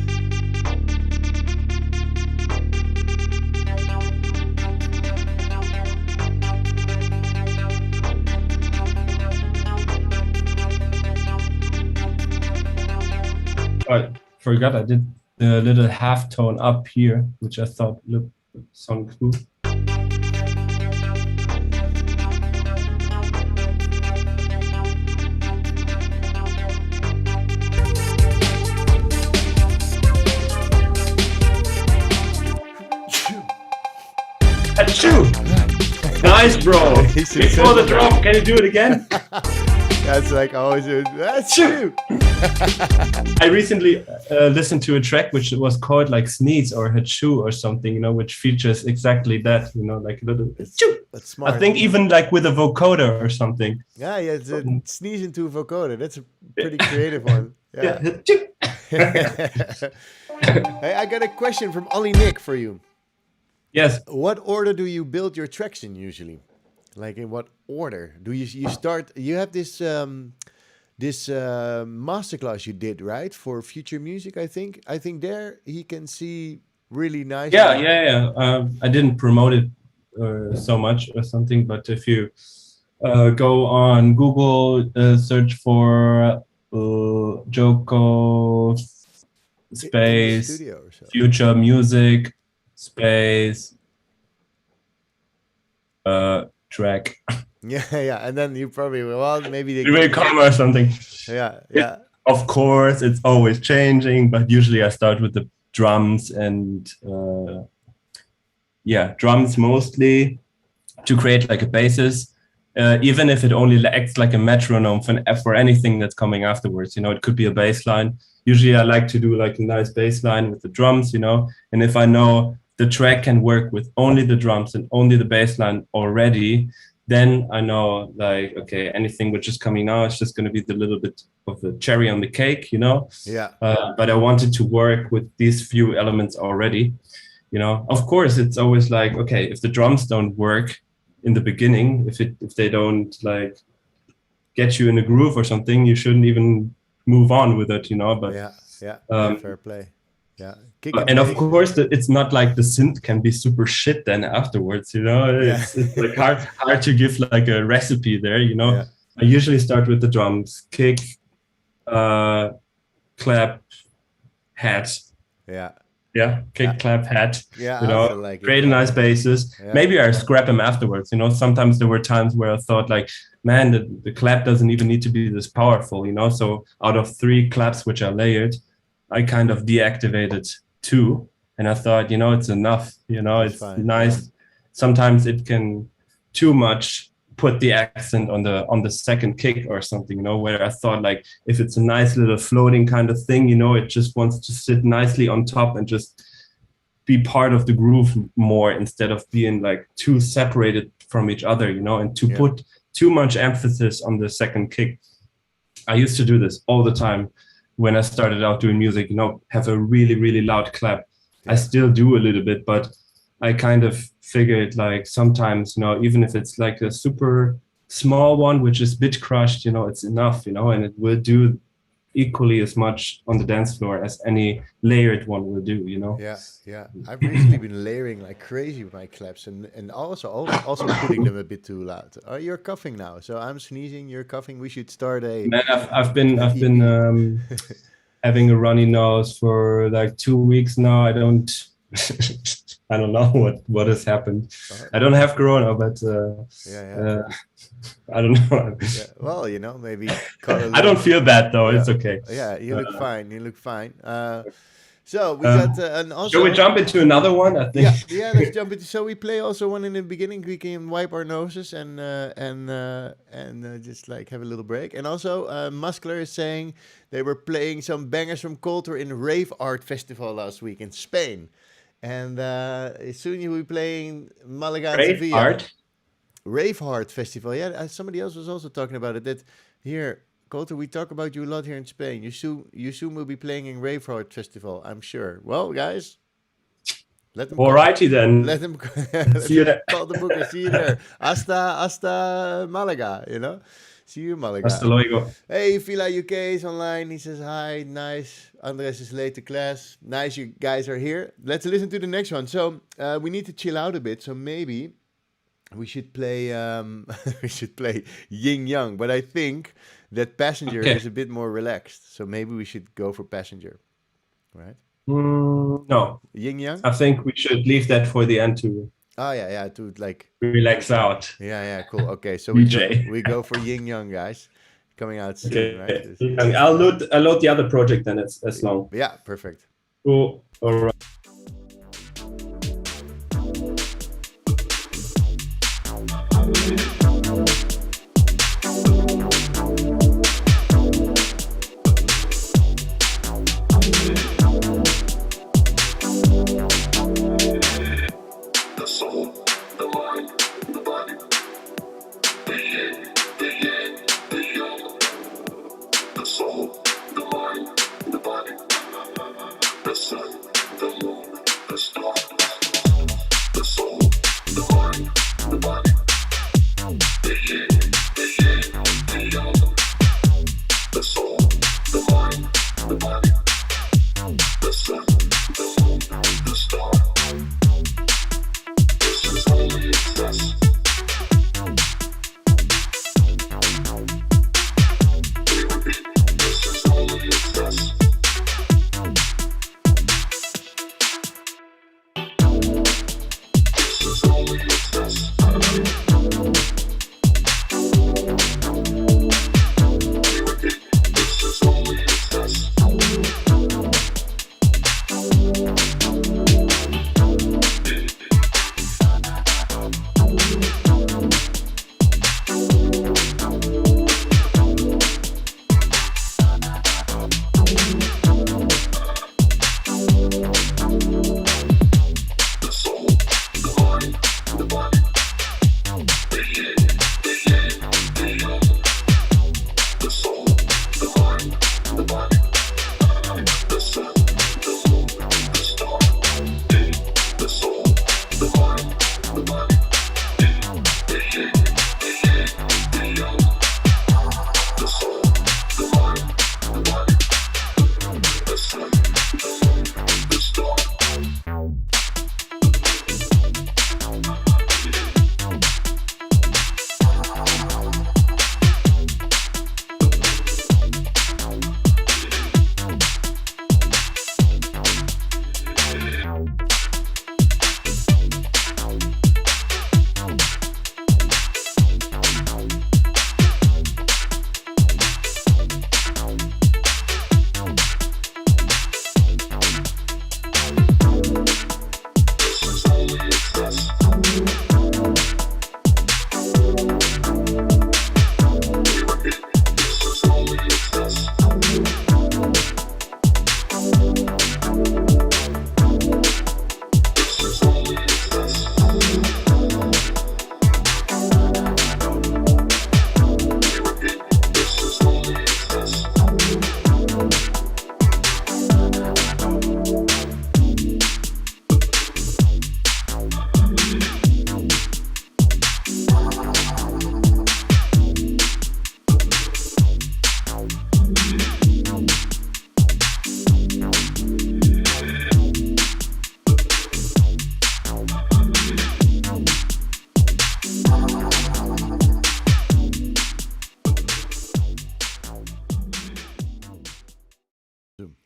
I forgot I did the little half tone up here, which I thought looked sounded cool. Achoo! Nice, bro. Before the drop, can you do it again? That's like always. That's true. I recently listened to a track which was called like Sneeze or Hachu or something, you know, which features exactly that, you know, like a little. That's smart. I think even like with a vocoder or something. Yeah, yeah. It's a sneeze into a vocoder. That's a pretty creative one. Yeah. Hey, I got a question from Ollie Nick for you. Yes. What order do you build your tracks in usually? Like in what order do you start? You have this masterclass you did, right, for future music. I think there he can see really nice. Yeah. I didn't promote it so much or something, but if you go on Google, search for DJOKO space studio or so. future music space track. Yeah, and then you probably maybe It will come or something. Yeah. Of course, it's always changing, but usually I start with the drums and drums mostly to create like a basis. Even if it only acts like a metronome for anything that's coming afterwards, you know, it could be a bass line. Usually I like to do like a nice bass line with the drums, you know, and if I know the track can work with only the drums and only the bass line already, then I know like, okay, anything which is coming now is just going to be the little bit of the cherry on the cake, you know? Yeah. But I wanted to work with these few elements already, you know? Of course, it's always like, okay, if the drums don't work in the beginning, if they don't like get you in a groove or something, you shouldn't even move on with it, you know? But fair play. Yeah. And of course, it's not like the synth can be super shit then afterwards, you know? It's like hard to give like a recipe there, you know? Yeah. I usually start with the drums, kick, clap, hat. Yeah, kick, clap, hat. Yeah, you know, like create a nice basis. Yeah. Maybe I scrap them afterwards. You know, sometimes there were times where I thought like, man, the clap doesn't even need to be this powerful, you know? So out of 3 claps which are layered, I kind of deactivated 2, and I thought, you know, it's enough. You know, it's nice. Yeah. Sometimes it can too much put the accent on the second kick or something, you know, where I thought like if it's a nice little floating kind of thing, you know, it just wants to sit nicely on top and just be part of the groove more instead of being like too separated from each other, you know, and to put too much emphasis on the second kick. I used to do this all the time when I started out doing music, you know, have a really, really loud clap. Yeah. I still do a little bit, but I kind of figured like sometimes, you know, even if it's like a super small one, which is bit crushed, you know, it's enough, you know, and it will do equally as much on the dance floor as any layered one will do, you know? Yeah. I've recently been layering like crazy with my claps and also putting them a bit too loud. Oh, you're coughing now. So I'm sneezing, you're coughing. We should start a... Man, I've been having a runny nose for like 2 weeks now. I don't know what has happened. I don't have corona, but I don't know. Well, you know, maybe. I don't feel bad though. It's okay. Yeah, you look fine. You look fine. So we got and also. Shall we jump into another one? I think. Yeah. Let's jump into. So we play also one in the beginning. We can wipe our noses and just like have a little break. And also, Muscular is saying they were playing some bangers from KOLTER in Rave Art Festival last week in Spain. And soon you'll be playing Malaga and Sevilla. Art? Raveheart Festival. Yeah, somebody else was also talking about it. That here, KOLTER, we talk about you a lot here in Spain. You soon will be playing in Raveheart Festival, I'm sure. Well, guys, let them. Alrighty then. Let them. See you there. Call the booker. See you there. Hasta Malaga. You know. See you, Malaga. Hasta luego. Hey, Villa UK is online. He says hi. Nice. Andres is late to class. Nice, you guys are here. Let's listen to the next one. So we need to chill out a bit. So maybe we should play. We should play Yin Yang. But I think that Passenger is a bit more relaxed. So maybe we should go for Passenger, right? No. Yin Yang. I think we should leave that for the end to. Oh yeah, to like relax out. Yeah, cool. Okay, so we go for Yin Yang, guys. Coming out soon, Okay. right? I'll load the other project then as long. Yeah, perfect. Cool. All right.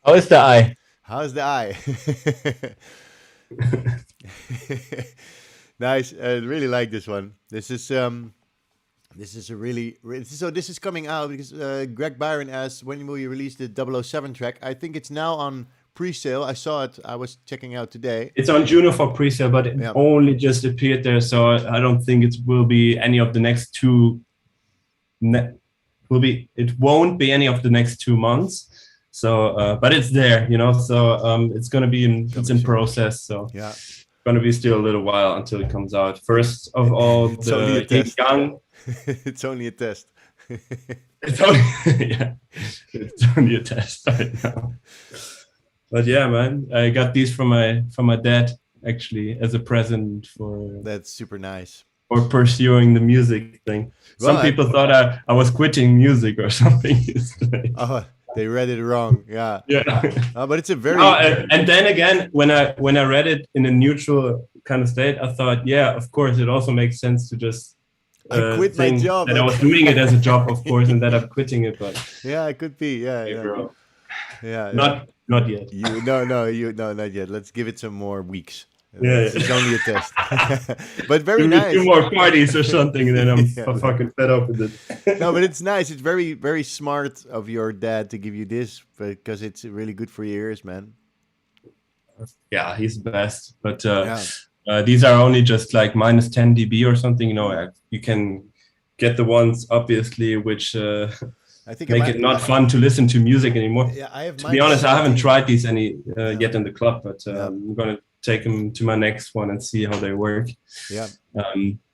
How is the eye? How's the eye? Nice. I really like this one. This is a really so this is coming out because Greg Byron asked, when will you release the 007 track? I think it's now on pre-sale. I saw it. I was checking out today. It's on Juno for pre-sale, but it only just appeared there, so I don't think it will be any of the next two. It won't be any of the next 2 months. So, but it's there, you know. So it's gonna be in process. So yeah. gonna be still a little while until it comes out. First of all, It's only a the test. young. It's only a test. It's only yeah, it's only a test right now. But yeah, man, I got these from my dad actually as a present for That's super nice. pursuing the music thing. Well, Some people thought I was quitting music or something. Oh, they read it wrong. Yeah. Yeah. But it's a very. And then again, when I read it in a neutral kind of state, I thought, yeah, of course, it also makes sense to just I quit my think job. that I was doing it as a job, of course, and that I'm quitting it. But Yeah, it could be. Yeah, hey, yeah. bro, Yeah. not yet. No, not yet. Let's give it some more weeks. Yeah, It's only a test. But very Give me nice. 2 more parties or something, and then I'm Yeah. fucking fed up with it. No, but it's nice. It's very, very smart of your dad to give you this because it's really good for your ears, man. Yeah, he's the best. But Yeah. these are only just like minus 10 dB or something. You know, you can get the ones obviously which I think make it not fun to listen to music anymore. Yeah, I have. To be honest, I haven't tried these Yeah. yet in the club, but Yeah. I'm gonna take them to my next one and see how they work. Yeah.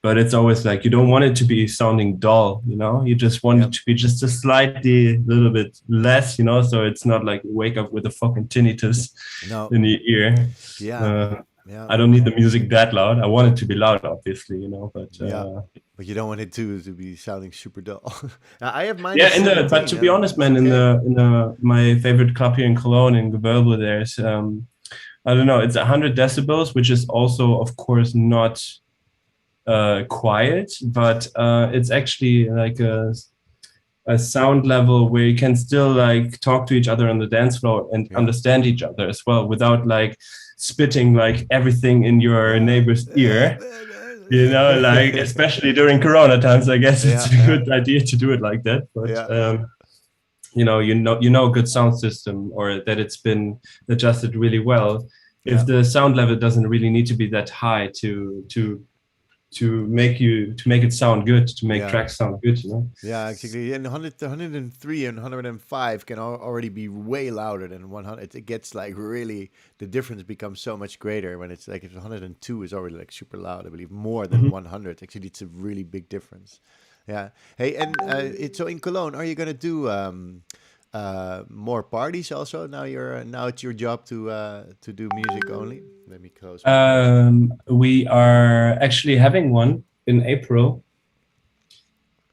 But it's always like you don't want it to be sounding dull, you know. You just want Yeah. it to be just a slightly little bit less, you know. So it's not like you wake up with a fucking tinnitus No. in the ear. Yeah. Yeah. I don't need the music that loud. I want it to be loud, obviously, you know. But Yeah. But you don't want it to be sounding super dull. I have mine. yeah, but to be honest, man, in my favorite club here in Cologne in Gewölbe, there's I don't know, it's 100 decibels, which is also, of course, not quiet, but it's actually like a sound level where you can still like talk to each other on the dance floor and understand each other as well, without like spitting like everything in your neighbor's ear. You know, like especially during Corona times, I guess it's a good idea to do it like that. But you know, good sound system, or that it's been adjusted really well. If the sound level doesn't really need to be that high to make it sound good, to make tracks sound good, you know. Yeah, exactly. And 103 and 105 can already be way louder than 100. It gets like really, the difference becomes so much greater when it's like if 102 is already like super loud, I believe more than 100. Actually, it's a really big difference. Yeah. Hey, and so in Cologne, are you gonna do more parties also? Now it's your job to do music only. Let me close. We are actually having one in April.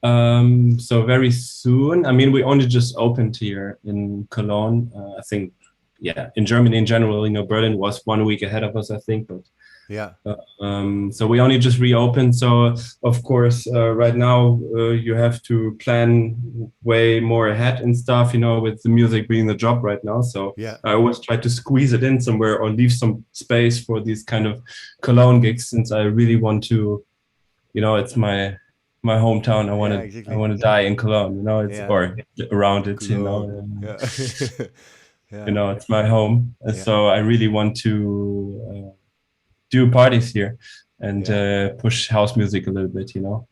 So very soon. I mean, we only just opened here in Cologne. I think, yeah, in Germany in general, you know, Berlin was 1 week ahead of us, I think, but yeah. So we only just reopened. So of course, right now you have to plan way more ahead and stuff, you know, with the music being the job right now. So yeah. I always try to squeeze it in somewhere or leave some space for these kind of Cologne gigs, since I really want to, you know, it's my hometown. I want to exactly. I want to die in Cologne, you know, it's or around it, Cologne. You know. Yeah. You know, it's my home, and so I really want to do parties here and push house music a little bit, you know.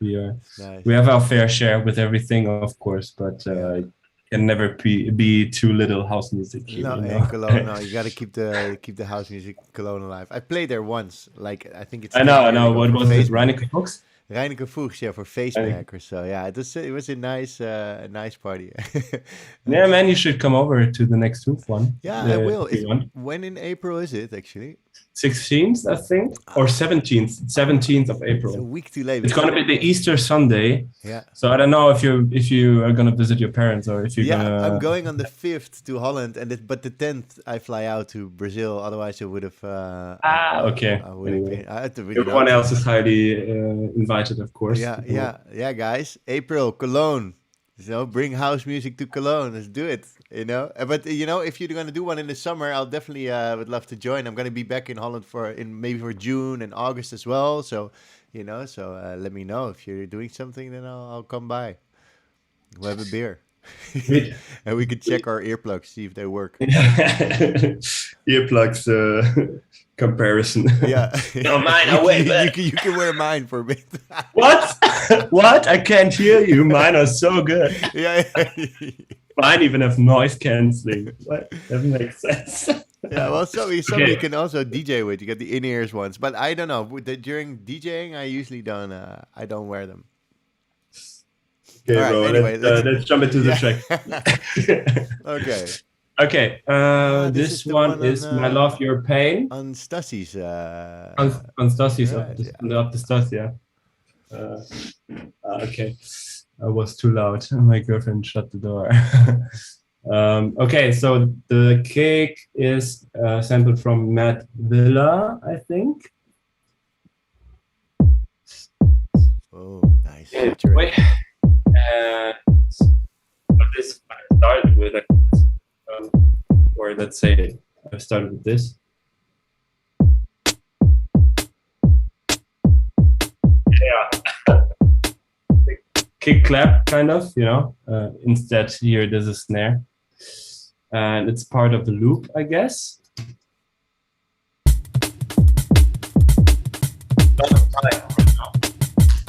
We have our fair share with everything, of course, but can never be too little house music here, no, you know? in Cologne, no, you got to keep the house music in Cologne alive. I played there once, like I think it's. I know. What was it? Reineke Fuchs? Reineke Fuchs, yeah, for Faceback or so. Yeah, it was a nice party. Yeah, man, you should come over to the next Hoof one. Yeah, I will. When in April is it actually? 16th, I think, or 17th of April. It's a week too late. It's gonna be the Easter Sunday. Yeah. So I don't know if you are gonna visit your parents or if you're gonna. I'm going on the 5th to Holland, but the 10th I fly out to Brazil. Otherwise, I would have. Okay. I would have been. I had to really Everyone else is highly invited, of course. Yeah, guys. April, Cologne. So bring house music to Cologne. Let's do it. You know, but you know, if you're gonna do one in the summer, I'll definitely would love to join. I'm gonna be back in Holland maybe for June and August as well. So, you know, let me know if you're doing something, then I'll come by. We'll have a beer, and we can check our earplugs, see if they work. Earplugs comparison. Yeah. No, mine are way better. You can wear mine for a bit. What? What? I can't hear you. Mine are so good. Yeah. Mine even have noise cancelling. What? That makes sense. Yeah, well, some you Okay. can also DJ with. You get the in-ears ones, but I don't know. During DJing, I usually don't. I don't wear them. All Okay, right. bro. Anyway, let's. Let's jump into the Yeah. track. Okay. Okay. This is This the one one is My Love Your Pain. on Stassi's. On Stasis Right. up the Stas, yeah. Okay. I was too loud. My girlfriend shut the door. Okay, so the cake is sampled from Matt Villa, I think. Oh, nice. Anyway, but this I started with, or let's say I started with this. Yeah. Kick clap, kind of, you know. Instead, here there's a snare, and it's part of the loop, I guess.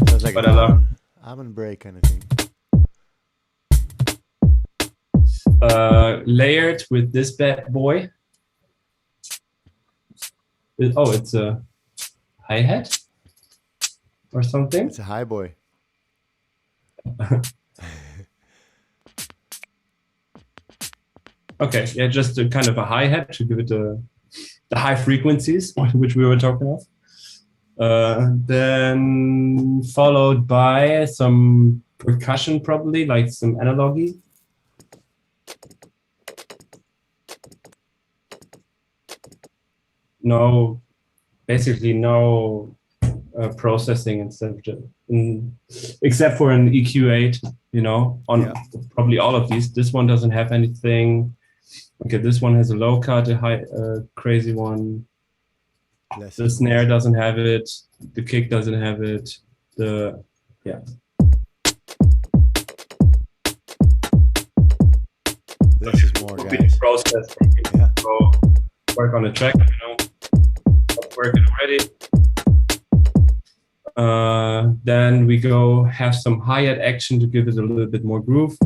Sounds like But an almond break kind of thing. Layered with this bad boy. It's a hi-hat or something. It's a high boy. Okay, yeah, just a kind of a hi-hat to give it the high frequencies, which we were talking of. Then followed by some percussion, probably, like some analogy. No, basically no processing except for an EQ8, you know, on probably all of these. This one doesn't have anything. Okay, this one has a low cut, a high, crazy one. The snare doesn't have it. The kick doesn't have it. Yeah. Less is more, guys. Process. Yeah. So work on the track, you know. Not working already. Then we go have some hi-hat action to give it a little bit more groove.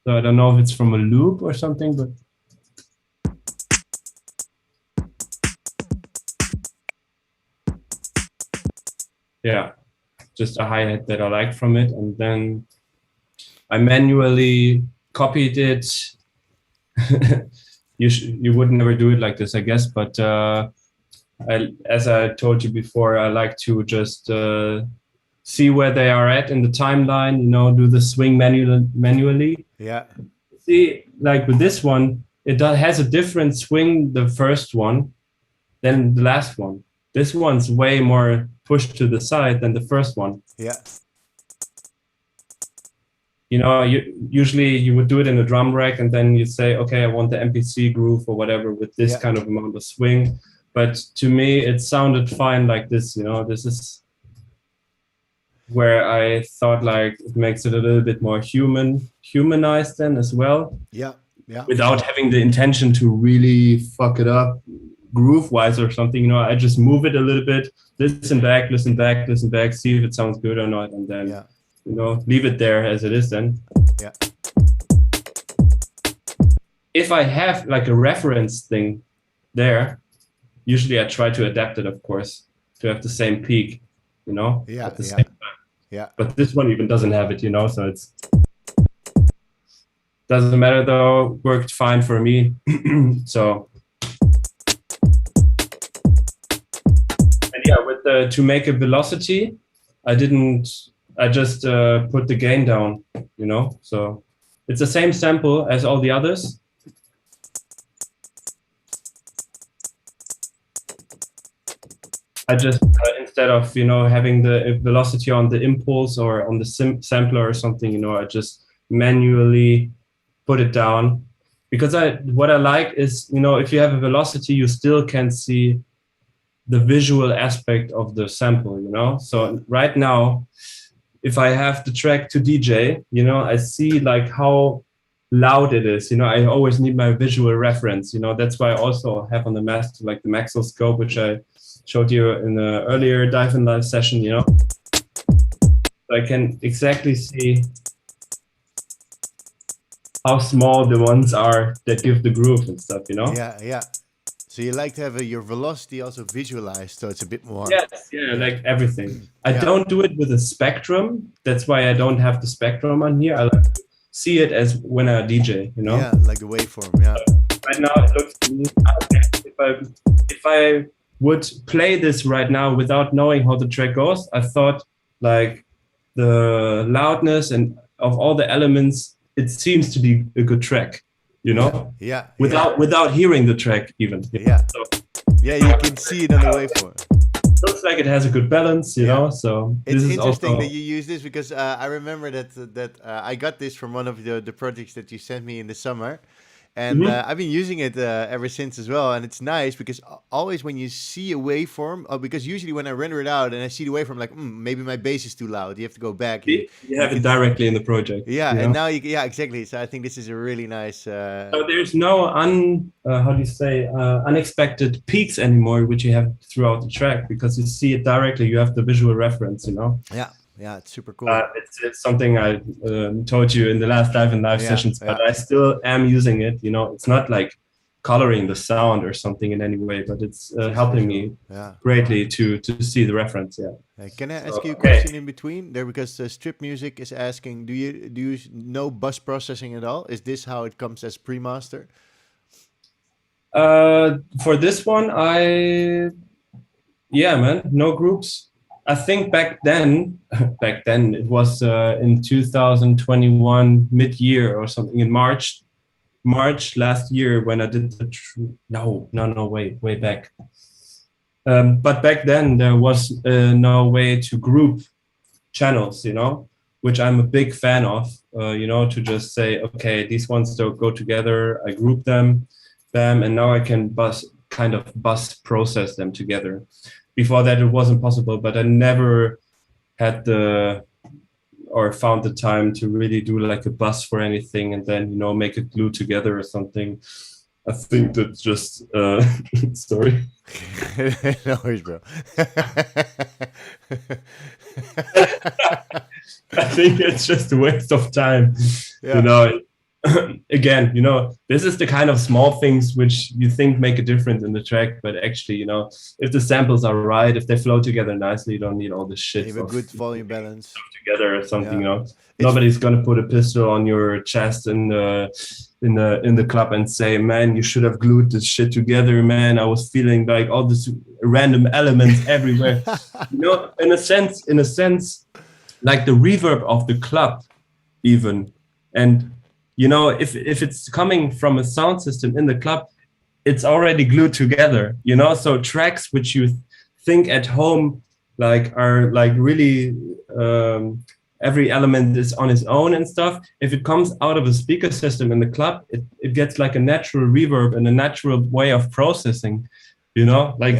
So I don't know if it's from a loop or something, but yeah, just a hi-hat that I like from it. And then I manually copied it. You would never do it like this, I guess, but as I told you before, I like to just see where they are at in the timeline, you know, do the swing manually. Yeah. See, like with this one, it has a different swing, the first one, than the last one. This one's way more pushed to the side than the first one. Yeah. You know, usually you would do it in a drum rack and then you say, okay, I want the MPC groove or whatever with this kind of amount of swing. But to me, it sounded fine like this, you know, this is where I thought like it makes it a little bit more humanized then as well. Yeah. Yeah. Without having the intention to really fuck it up groove wise or something, you know, I just move it a little bit, listen back, see if it sounds good or not. And then, you know, leave it there as it is then. Yeah. If I have like a reference thing there, usually I try to adapt it, of course, to have the same peak, you know, at the same time. Yeah. But this one even doesn't have it, you know, so it's doesn't matter though, worked fine for me. So and yeah, with the to make a velocity, I just put the gain down, you know, so it's the same sample as all the others. I just instead of, you know, having the velocity on the impulse or on the sampler or something, you know, I just manually put it down, because what I like is, you know, if you have a velocity, you still can see the visual aspect of the sample, you know. So right now, if I have the track to DJ, you know, I see like how loud it is, you know. I always need my visual reference, you know. That's why I also have on the master like the Maxwell scope, which I showed you in the earlier Dive in Live session, you know. So I can exactly see how small the ones are that give the groove and stuff, you know? Yeah, yeah. So you like to have your velocity also visualized, so it's a bit more. Yes, yeah, Yeah. like everything. I Yeah. don't do it with a spectrum. That's why I don't have the spectrum on here. I like to see it as when I DJ, you know? Yeah, like the waveform. Yeah. Right now it looks to me, okay, if I would play this right now without knowing how the track goes, I thought like the loudness and of all the elements, it seems to be a good track, you know? Yeah. Without hearing the track even. Yeah. So Yeah, you can see it on the waveform. looks like it has a good balance, you know. So It's this is interesting also that you use this because I remember that I got this from one of the projects that you sent me in the summer, and I've been using it ever since as well. And it's nice because always when you see a waveform, because usually when I render it out and I see the waveform, like maybe my bass is too loud. You have to go back. you have it directly in the project. Yeah, you and know? now exactly. So I think this is a really nice. So there's no how do you say unexpected peaks anymore, which you have throughout the track because you see it directly. You have the visual reference, you know. Yeah, it's super cool. It's something I told you in the last Dive and Live sessions, but I still am using it. You know, it's not like coloring the sound or something in any way, but it's helping me greatly to see the reference. Yeah. Can I ask you a question in between there? Because Strip Music is asking, do you know bus processing at all? Is this how it comes as pre-master? For this one, man, no groups. I think back then it was in 2021 mid-year or something in March last year when I did way back. But back then there was no way to group channels, you know, which I'm a big fan of. You know, to just say, okay, these ones don't go together. I group them, bam, and now I can bus process them together. Before that, it wasn't possible, but I never had found the time to really do like a bus for anything and then, you know, make it glue together or something. I think that's just, sorry. No worries, bro. I think it's just a waste of time, you know. Again, you know, this is the kind of small things which you think make a difference in the track, but actually, you know, if the samples are right, if they flow together nicely, you don't need all this shit. You have a good volume balance together or something, you know. Nobody's gonna put a pistol on your chest in the club and say, man, you should have glued this shit together, man. I was feeling like all this random elements everywhere. You know, in a sense, like the reverb of the club, even. And you know, if it's coming from a sound system in the club, it's already glued together, you know? So tracks which you think at home like are like really every element is on its own and stuff. If it comes out of a speaker system in the club, it gets like a natural reverb and a natural way of processing, you know? Like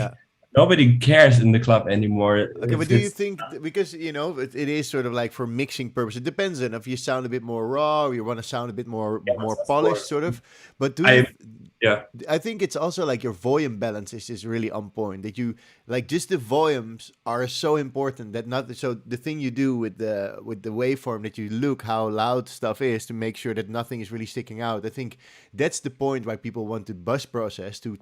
nobody cares in the club anymore. Okay, but do you think, because, you know, it is sort of like for mixing purposes, it depends on if you sound a bit more raw or you want to sound a bit more polished, sort of. But I think it's also like your volume balance is really on point. That you, like, just the volumes are so important that so the thing you do with the waveform, that you look how loud stuff is to make sure that nothing is really sticking out. I think that's the point why people want to bus process to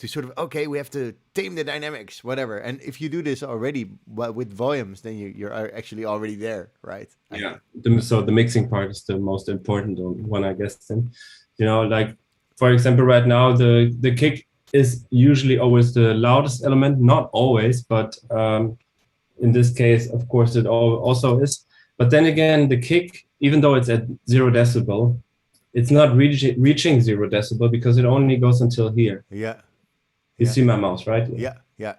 sort of, okay, we have to tame the dynamics, whatever. And if you do this already with volumes, then you're actually already there, right? Yeah. So the mixing part is the most important one, I guess. Then, you know, like, for example, right now, the kick is usually always the loudest element. Not always, but in this case, of course, it also is. But then again, the kick, even though it's at 0 decibel, it's not reaching 0 decibel because it only goes until here. Yeah. You see my mouse, right? Yeah.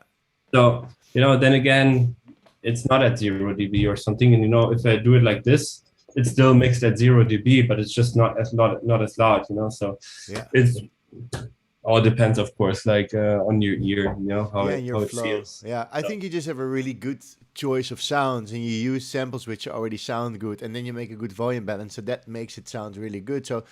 So, you know, then again, it's not at 0 dB or something. And, you know, if I do it like this, it's still mixed at 0 dB, but it's just not as loud, you know? So it's all depends, of course, like on your ear, you know, how it feels. Yeah, I think you just have a really good choice of sounds and you use samples which already sound good, and then you make a good volume balance, so that makes it sound really good. So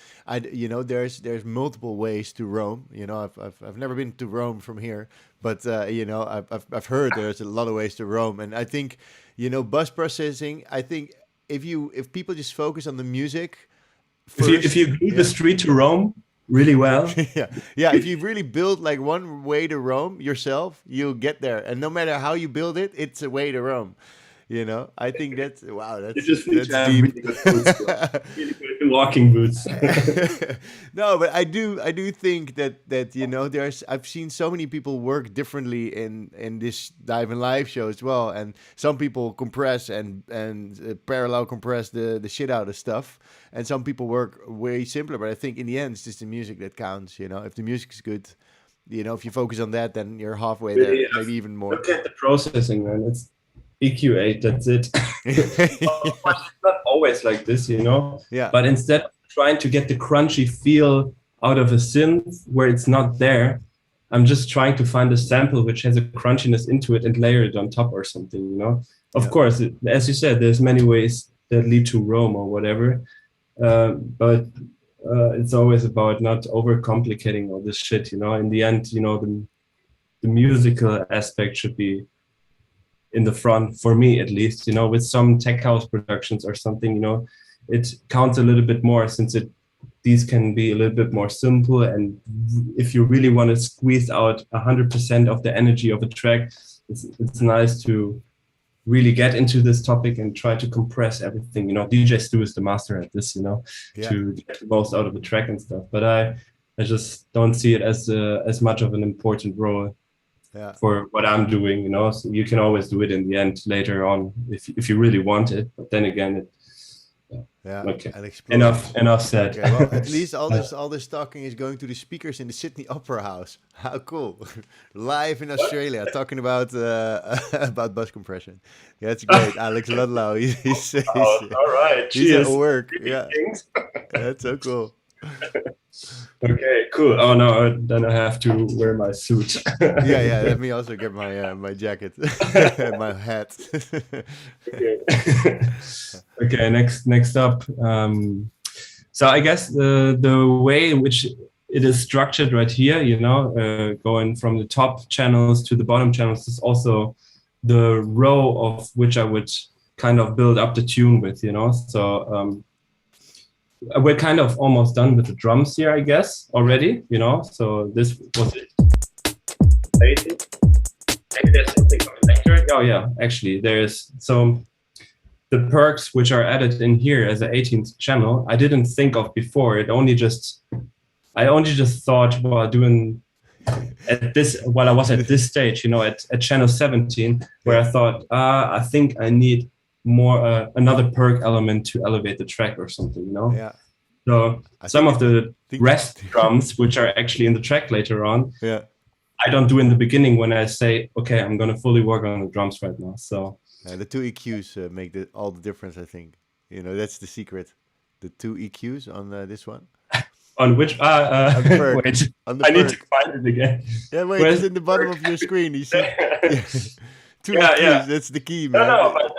you know, there's multiple ways to roam. You know, I've never been to Rome from here, but you know, I've heard there's a lot of ways to roam, and I think, you know, bus processing, I think if people just focus on the music, if you glue the street to Rome really well, yeah. If you really build like one way to Rome yourself, you'll get there. And no matter how you build it, it's a way to Rome. You know, I think that's wow. you just need That's to have deep. really good boots, really good walking boots. No, but I do think that you know I've seen so many people work differently in this Dive and Live show as well, and some people compress and parallel compress the shit out of stuff, and some people work way simpler. But I think in the end, it's just the music that counts. You know, if the music is good, you know, if you focus on that, then you're halfway there, Really, maybe even more. Look at the processing, man. It's EQ8, that's it. Of course, it's not always like this, you know. Yeah. But instead of trying to get the crunchy feel out of a synth where it's not there, I'm just trying to find a sample which has a crunchiness into it and layer it on top or something, you know. Of course, as you said, there's many ways that lead to Rome or whatever. But it's always about not overcomplicating all this shit, you know. In the end, you know, the musical aspect should be in the front, for me at least, you know. With some tech house productions or something, you know, it counts a little bit more, since these can be a little bit more simple, and if you really want to squeeze out 100% of the energy of a track, it's nice to really get into this topic and try to compress everything, you know. DJ Stu is the master at this, you know, to get the most out of the track and stuff, but I just don't see it as much of an important role for what I'm doing, you know. So you can always do it in the end later on if you really want it, but then again, okay. Enough said. Okay, well, at least all this talking is going to the speakers in the Sydney Opera House. How cool! Live in Australia, talking about bus compression. Yeah, it's great. Alex Ludlow, he's all right. He's at work. Yeah, that's so cool. Okay, cool. Oh no, then I have to wear my suit. yeah. Let me also get my my jacket, my hat. Okay. Next up. So I guess the way in which it is structured right here, you know, going from the top channels to the bottom channels, is also the row of which I would kind of build up the tune with, you know. So we're kind of almost done with the drums here, I guess, already, you know. So this was it. Maybe there's something connector. Oh yeah, actually there's some the perks which are added in here as an 18th channel. I didn't think of before. I only just thought while doing while I was at this stage, you know, at channel 17, where I thought, I think I need more another perk element to elevate the track or something, you know. Yeah. So some of the rest drums, which are actually in the track later on, I don't do in the beginning when I say, okay, I'm gonna fully work on the drums right now. So the two EQs make all the difference, I think. You know, that's the secret. The two EQs on this one. On which? Wait, I need to find it again. Yeah, wait, it's in the bottom of your screen. You see? Two EQs, that's the key, man. No, but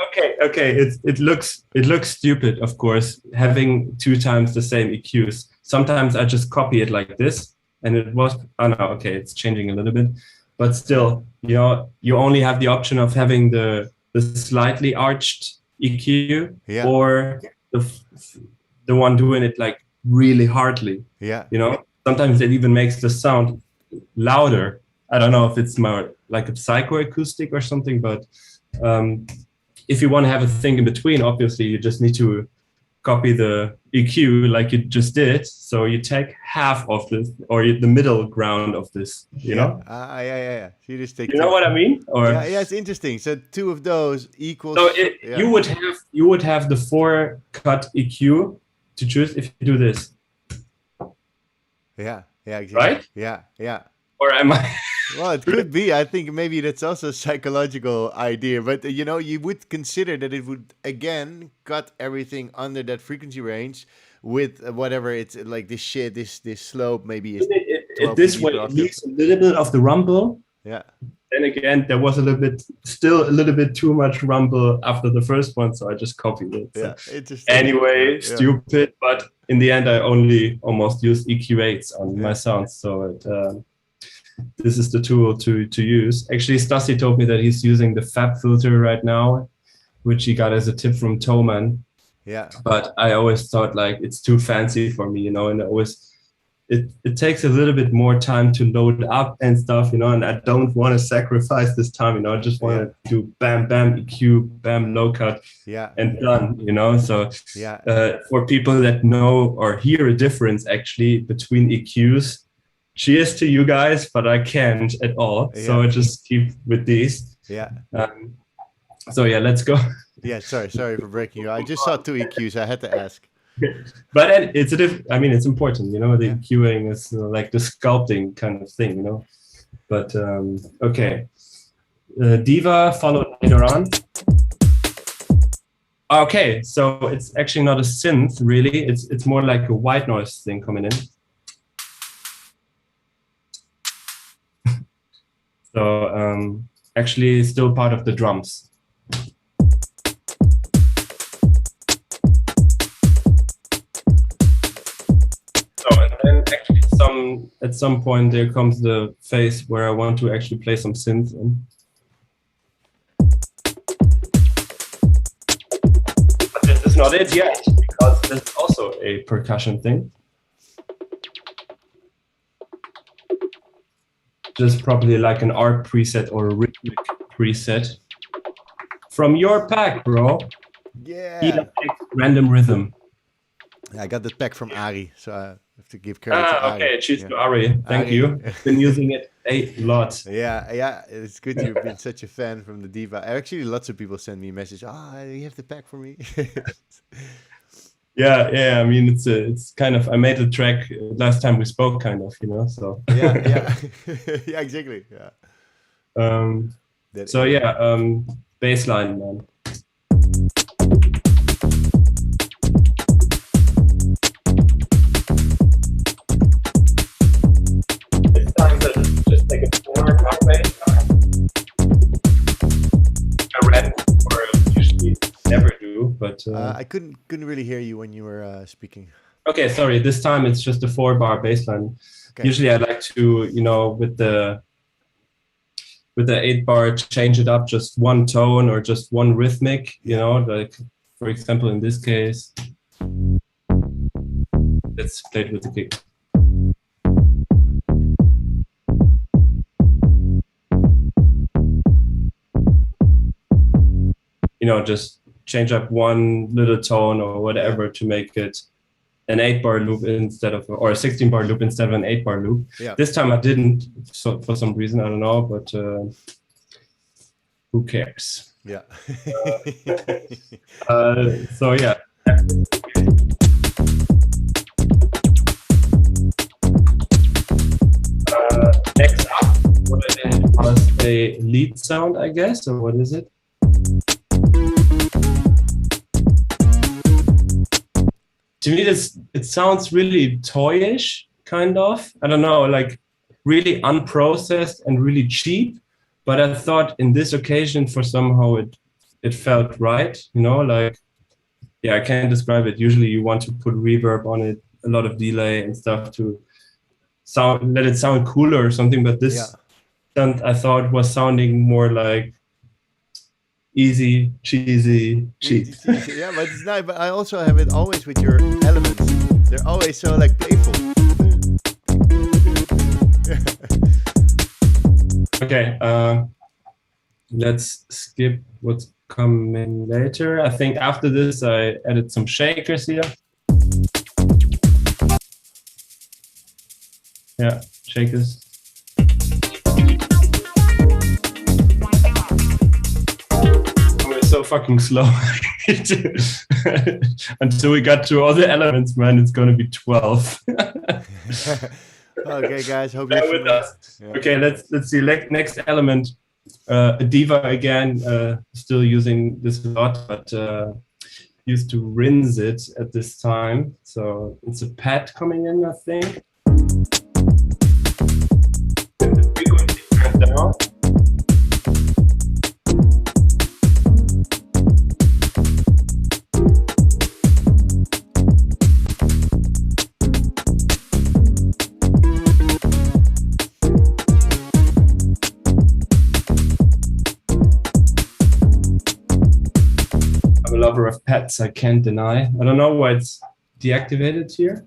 okay. It looks stupid, of course, having 2 times the same EQs. Sometimes I just copy it like this, and it was. Oh no, okay, it's changing a little bit, but still, you know, you only have the option of having the slightly arched EQ or the one doing it like really hardly. Yeah, you know, sometimes it even makes the sound louder. I don't know if it's more like a psychoacoustic or something, but if you want to have a thing in between, obviously you just need to copy the EQ like you just did. So you take half of this, or the middle ground of this, you know? Yeah. So you just take. You know what I mean? Or yeah, it's interesting. So 2 of those equals. So you would have the 4 cut EQ to choose if you do this. Yeah, exactly. Right? Yeah. Or am I? Well, it could be. I think maybe that's also a psychological idea. But, you know, you would consider that it would, again, cut everything under that frequency range with whatever it's like this shit, this slope maybe is. This way it leaves a little bit of the rumble. Yeah. Then again, there was still a little bit too much rumble after the first one, so I just copied it. So. Yeah, interesting. Anyway, stupid, but in the end, I only almost used EQ8s on my sounds, so this is the tool to use. Actually, Stassi told me that he's using the Fab filter right now, which he got as a tip from Toman. Yeah. But I always thought like it's too fancy for me, and it takes a little bit more time to load up and stuff, and I don't want to sacrifice this time, I just want to do bam, bam, EQ, bam, low cut, and done, So for people that know or hear a difference actually between EQs, cheers to you guys, but I can't at all. So I just keep with these. So let's go. Yeah, sorry for breaking you. I just saw 2 EQs. I had to ask. But it's it's important, the EQing is like the sculpting kind of thing, But okay, Diva followed later on. Okay, so it's actually not a synth, really. It's more like a white noise thing coming in. So actually, still part of the drums. At some point there comes the phase where I want to actually play some synth in. But this is not it yet, because this is also a percussion thing. Just probably like an art preset or a rhythmic preset. From your pack, bro. Yeah. Random rhythm. I got the pack from Ari, so I have to give credit to Ari. Okay, cheers to Ari. Thank you. I've been using it a lot. Yeah, it's good you've been such a fan from the Diva. Actually, lots of people send me a message. You have the pack for me. Yeah. I mean, it's kind of. I made the track last time we spoke, kind of, So yeah, yeah, exactly. Yeah. Bassline, man. Just like a corner rock bass. I read, or usually never do, but I couldn't really hear you when you were speaking. Okay, sorry. This time it's just a 4-bar bass line. Okay. Usually I like to, with the 8-bar, change it up just one tone or just one rhythmic. Like for example in this case, let's play it with the kick. Just change up one little tone or whatever to make it an 8-bar loop instead of, or a 16-bar loop instead of an 8-bar loop. Yeah. This time I didn't, so for some reason, I don't know, but who cares? Yeah. So yeah. Next up, what I did was a lead sound, I guess, or what is it? To me, it sounds really toyish, kind of. I don't know, like really unprocessed and really cheap. But I thought in this occasion, for somehow it felt right, like, yeah, I can't describe it. Usually you want to put reverb on it, a lot of delay and stuff to let it sound cooler or something. But this stunt I thought was sounding more like easy, cheesy, cheap. Yeah, but it's nice. But I also have it always with your elements. They're always so like playful. Okay, let's skip what's coming later. I think after this I added some shakers here. Yeah, shakers. So fucking slow until we got to all the elements, man. It's gonna be 12. Okay, guys, hope you're with us. Yeah. Okay, let's see. Next element, a Diva again. Still using this a lot, but used to rinse it at this time. So it's a pad coming in, I think. The frequency turned down. lover of pets, I can't deny. I don't know why it's deactivated here.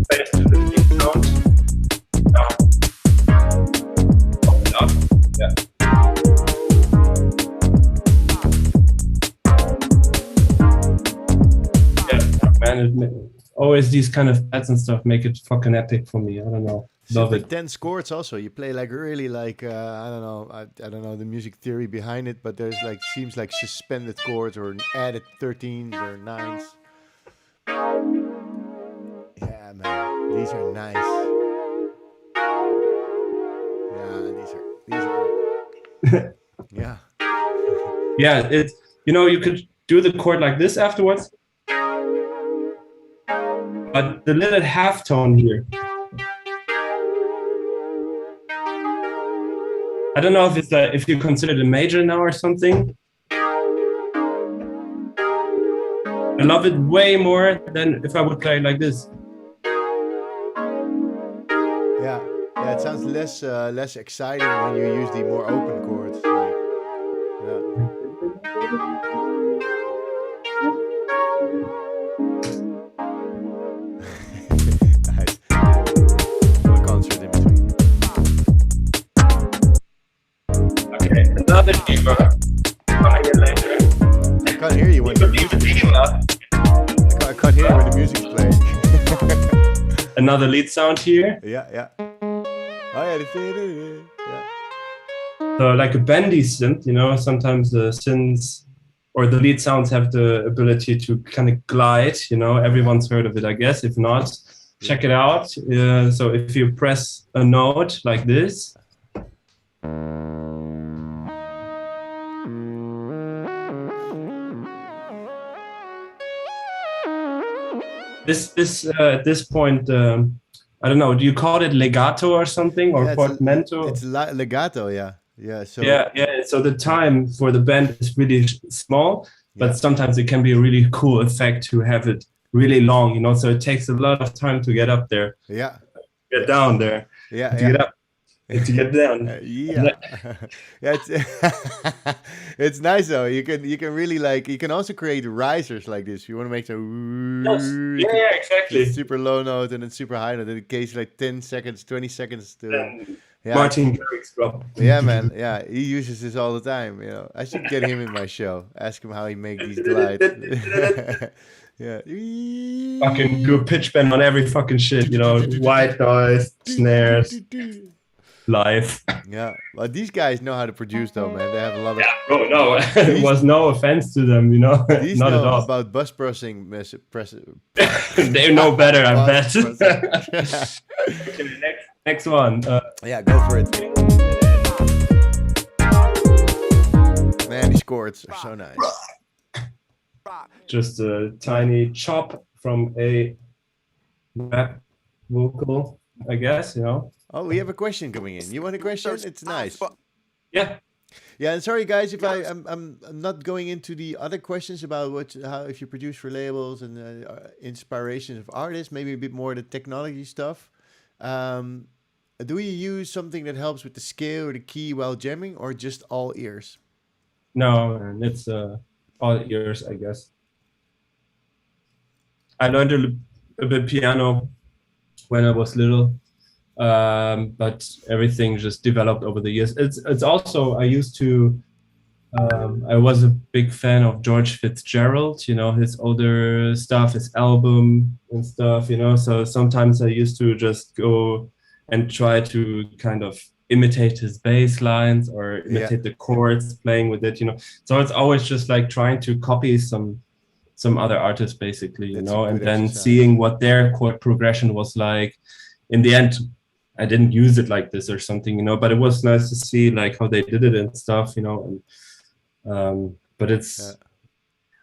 Back to the lead sound. Open up. Yeah. Man, always these kind of pads and stuff make it fucking epic for me. I don't know. Love Super it. dense chords also. You play like really like I don't know. I don't know the music theory behind it, but there's like seems like suspended chords or added 13s or 9s. Yeah, man, these are nice. Yeah, these are yeah. Yeah, it's, you know, you could do the chord like this afterwards, but the little half tone here, I don't know if it's like, if you consider it a major now or something. I love it way more than if I would play like this. Yeah, yeah. It sounds less exciting when you use the more open chords. Like, nice. Little concert in between. Okay, another diva. Coming in later. I can't hear you when the music. I can't hear you when the music's playing. Another lead sound here. Yeah, yeah. Oh yeah, yeah. So like a bendy synth, you know, sometimes the synths or the lead sounds have the ability to kind of glide, you know, everyone's heard of it, I guess. If not, check it out. So if you press a note like this, at this point, I don't know, do you call it legato or something, or portamento? It's legato, yeah. Yeah, so so the time for the bend is really small, but sometimes it can be a really cool effect to have it really long, you know, so it takes a lot of time to get up there. Yeah. Get down there. Yeah. To get up. To get down. Yeah. Yeah, it's nice though. You can really like, you can also create risers like this. You want to make some yeah, exactly. Super low note and then super high note. In case like 10 seconds, 20 seconds to Martin Garrix drop. Yeah, man. Yeah, he uses this all the time. You know, I should get him in my show. Ask him how he make these glides. Yeah. Fucking good pitch bend on every fucking shit. You know, white noise, snares, live. Yeah. Well, these guys know how to produce, though, man. They have a lot of. Yeah, bro. No, it was no offense to them. You know, these not know at all. About bus processing. They know better, I bet. Okay, next one. Yeah, go for it. Man, these chords are so nice. Just a tiny chop from a rap vocal, I guess, you know. Oh, we have a question coming in. You want a question? It's nice. Yeah. Yeah, and sorry guys if I'm not going into the other questions about how if you produce for labels and inspirations of artists, maybe a bit more the technology stuff. Do you use something that helps with the scale or the key while jamming, or just all ears? No, man, it's all ears, I guess. I learned a bit piano when I was little, but everything just developed over the years. It's also, I used to, I was a big fan of George Fitzgerald, you know, his older stuff, his album and stuff, you know, so sometimes I used to just go and try to kind of imitate his bass lines or imitate the chords, playing with it, you know. So it's always just like trying to copy some other artist, basically, you know, and then seeing what their chord progression was like. In the end, I didn't use it like this or something, you know, but it was nice to see like how they did it and stuff, you know. And but it's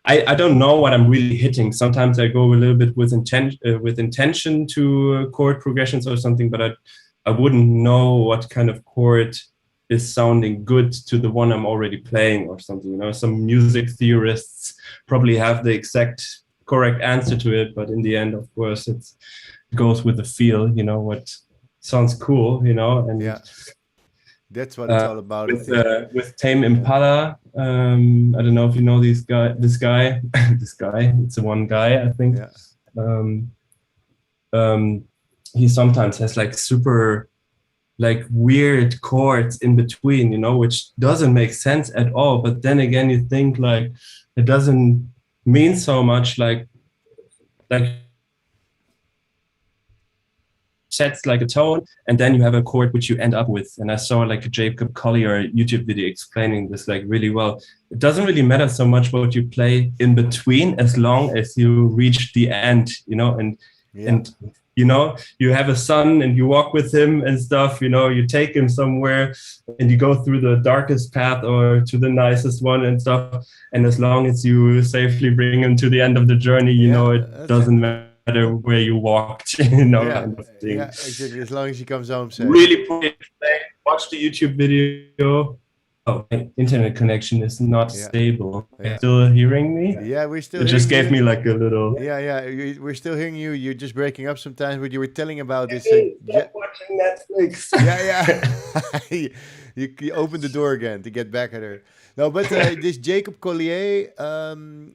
I don't know what I'm really hitting. Sometimes I go a little bit with intention to chord progressions or something, but I wouldn't know what kind of chord is sounding good to the one I'm already playing or something, you know. Some music theorists probably have the exact correct answer to it, but in the end, of course, it goes with the feel, you know, what sounds cool, you know. And That's what it's all about. With Tame Impala. I don't know if you know this guy. This guy. It's the one guy, I think. Yeah. He sometimes has like super like weird chords in between, you know, which doesn't make sense at all. But then again, you think like it doesn't mean so much, like sets like a tone, and then you have a chord which you end up with. And I saw like a Jacob Collier YouTube video explaining this like really well. It doesn't really matter so much what you play in between, as long as you reach the end, you know, and you know, you have a son and you walk with him and stuff, you know, you take him somewhere and you go through the darkest path or to the nicest one and stuff. And as long as you safely bring him to the end of the journey, you know, it doesn't matter where you walked, you know, kind of thing. Yeah, exactly. As long as he comes home safe. Really watch the YouTube video. Oh, my internet connection is not stable. Yeah. Still hearing me? Yeah, we're still. It just gave me like a little. Yeah. We're still hearing you. You're just breaking up sometimes. But you were telling about this. Watching Netflix. Yeah. you opened the door again to get back at her. No, but this Jacob Collier,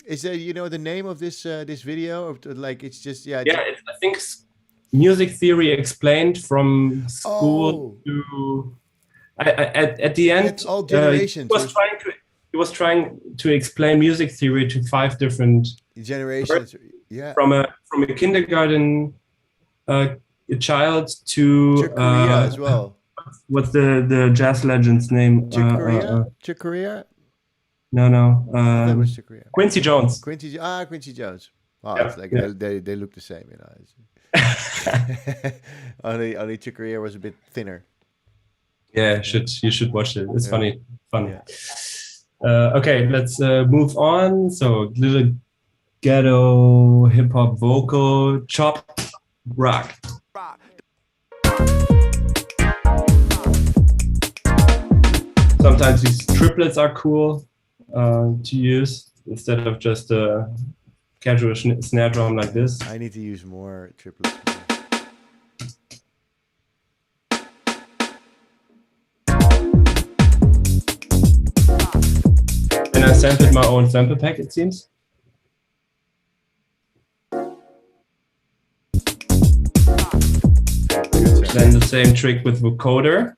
is that, you know, the name of this this video? Or like it's just It's, I think music theory explained from school to. At the end, it's all generations. He was trying to explain music theory to 5 different generations. Yeah, from a kindergarten child to Korea as well. What's the jazz legend's name? Chick Corea? No. That was Chick Corea. Quincy Jones. Quincy Jones. Oh, yeah, it's like they look the same, you know. only Chick Corea was a bit thinner. Yeah, you should watch it. It's fun. Yeah. Okay, let's move on. So little ghetto hip hop vocal chop rock. Sometimes these triplets are cool to use instead of just a casual snare drum like this. I need to use more triplets. And I sampled my own sample pack, it seems. Then the same trick with vocoder.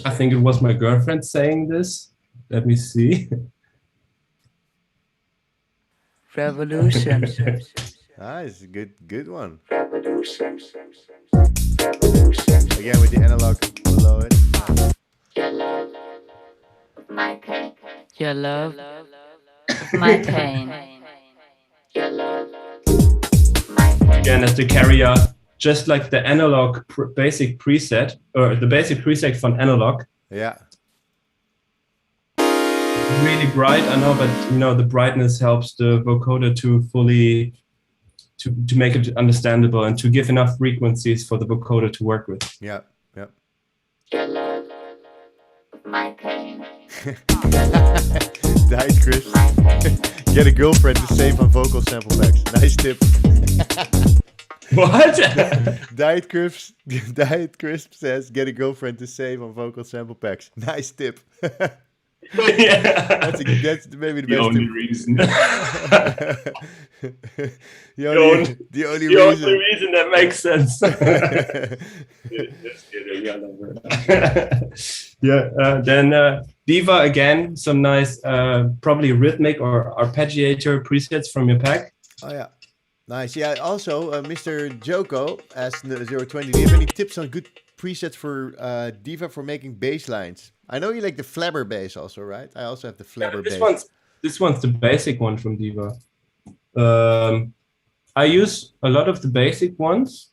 I think it was my girlfriend saying this. Let me see. Revolution. Nice, good one. Again with the analog below it. Your love of my pain. Your love of my pain. Your love of my pain. Again, as the carrier, just like the analog basic preset, or the basic preset from analog. Yeah. Really bright, I know, but you know, the brightness helps the vocoder to fully to make it understandable and to give enough frequencies for the vocoder to work with. Yeah. Your love of my pain. Diet Crisp. Get a girlfriend to save on vocal sample packs. Nice tip. What? Diet Crisp says, get a girlfriend to save on vocal sample packs. Nice tip. Yeah. That's maybe the best only tip. reason. the only reason that makes sense. Just kidding, then Diva again, some nice probably rhythmic or arpeggiator presets from your pack. Oh yeah. Nice. Yeah, also Mr. Joko asked 020, do you have any tips on good presets for Diva for making bass lines? I know you like the flabber bass also, right? I also have the flabber bass. This one's the basic one from Diva. I use a lot of the basic ones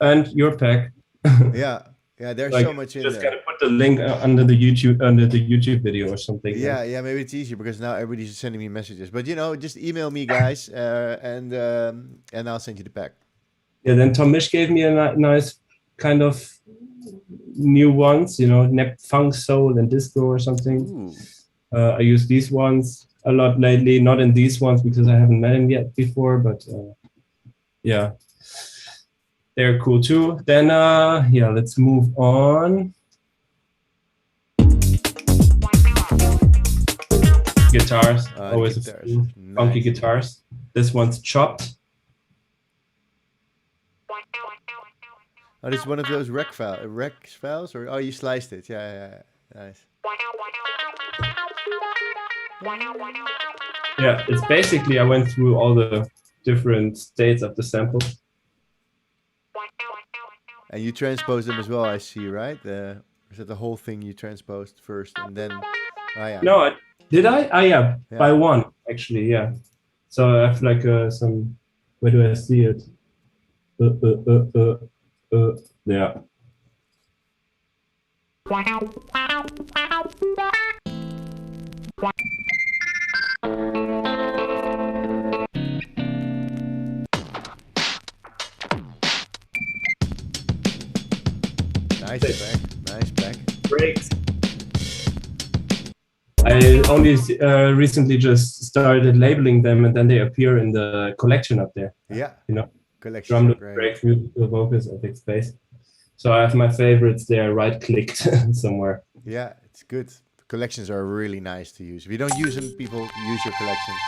and your pack. Yeah, there's like, so much in there. Just gotta put the link under the YouTube video or something. Yeah, maybe it's easier because now everybody's sending me messages. But you know, just email me, guys, and I'll send you the pack. Yeah, then Tom Misch gave me a nice kind of new ones, you know, funk, soul, and disco or something. I use these ones a lot lately, not in these ones because I haven't met him yet before, but yeah. they're cool too. Then yeah, let's move on. Guitars, always guitars. funky Nice. guitars. This one's chopped. Oh, this is one of those rec files, or you sliced it? Yeah, nice. Yeah, it's basically I went through all the different states of the sample. And you transpose them as well, I see, right? Is that the whole thing you transposed first and then? Oh yeah. No, did I? Ah, yeah, Yeah. by one actually. Yeah. So I have like some. Where do I see it? Yeah. Nice back. Breaks. I only recently just started labeling them, and then they appear in the collection up there. Yeah. You know, Collection. drum loop, Great. break, musical vocals, epic space. So I have my favorites there, right-clicked somewhere. Yeah, it's good. Collections are really nice to use. If you don't use them, people use your collections.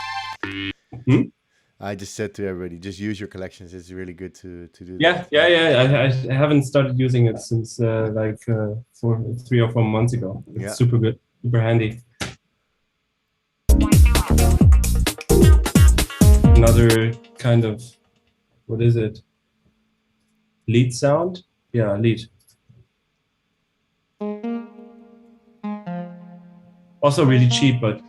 Hmm? I just said to everybody, just use your collections. It's really good to do. Yeah. I haven't started using it since like 3 or 4 months ago. It's super good, super handy. Another kind of, what is it? Lead sound? Yeah, lead. Also really cheap, but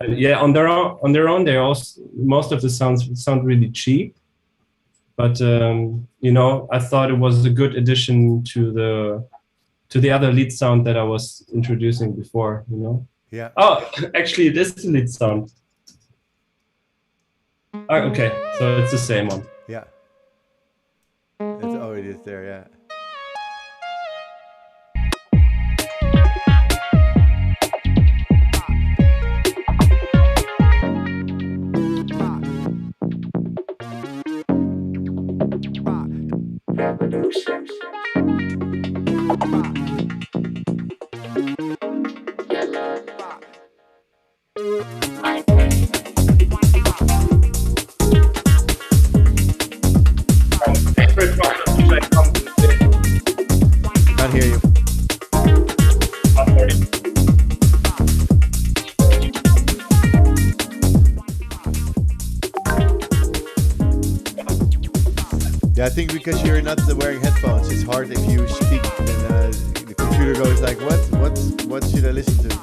yeah, on their own, they also most of the sounds sound really cheap. But you know, I thought it was a good addition to the other lead sound that I was introducing before. You know. Yeah. Oh, actually, this is the lead sound. Oh, okay, so it's the same one. Yeah. It is there. Yeah. Revolution. Yellow. My pain. Favorite part of the track comes in this. Can't hear you. Oh, sorry. Yeah, I think because you're not wearing headphones, it's hard if you speak. Then the computer goes like, what should I listen to?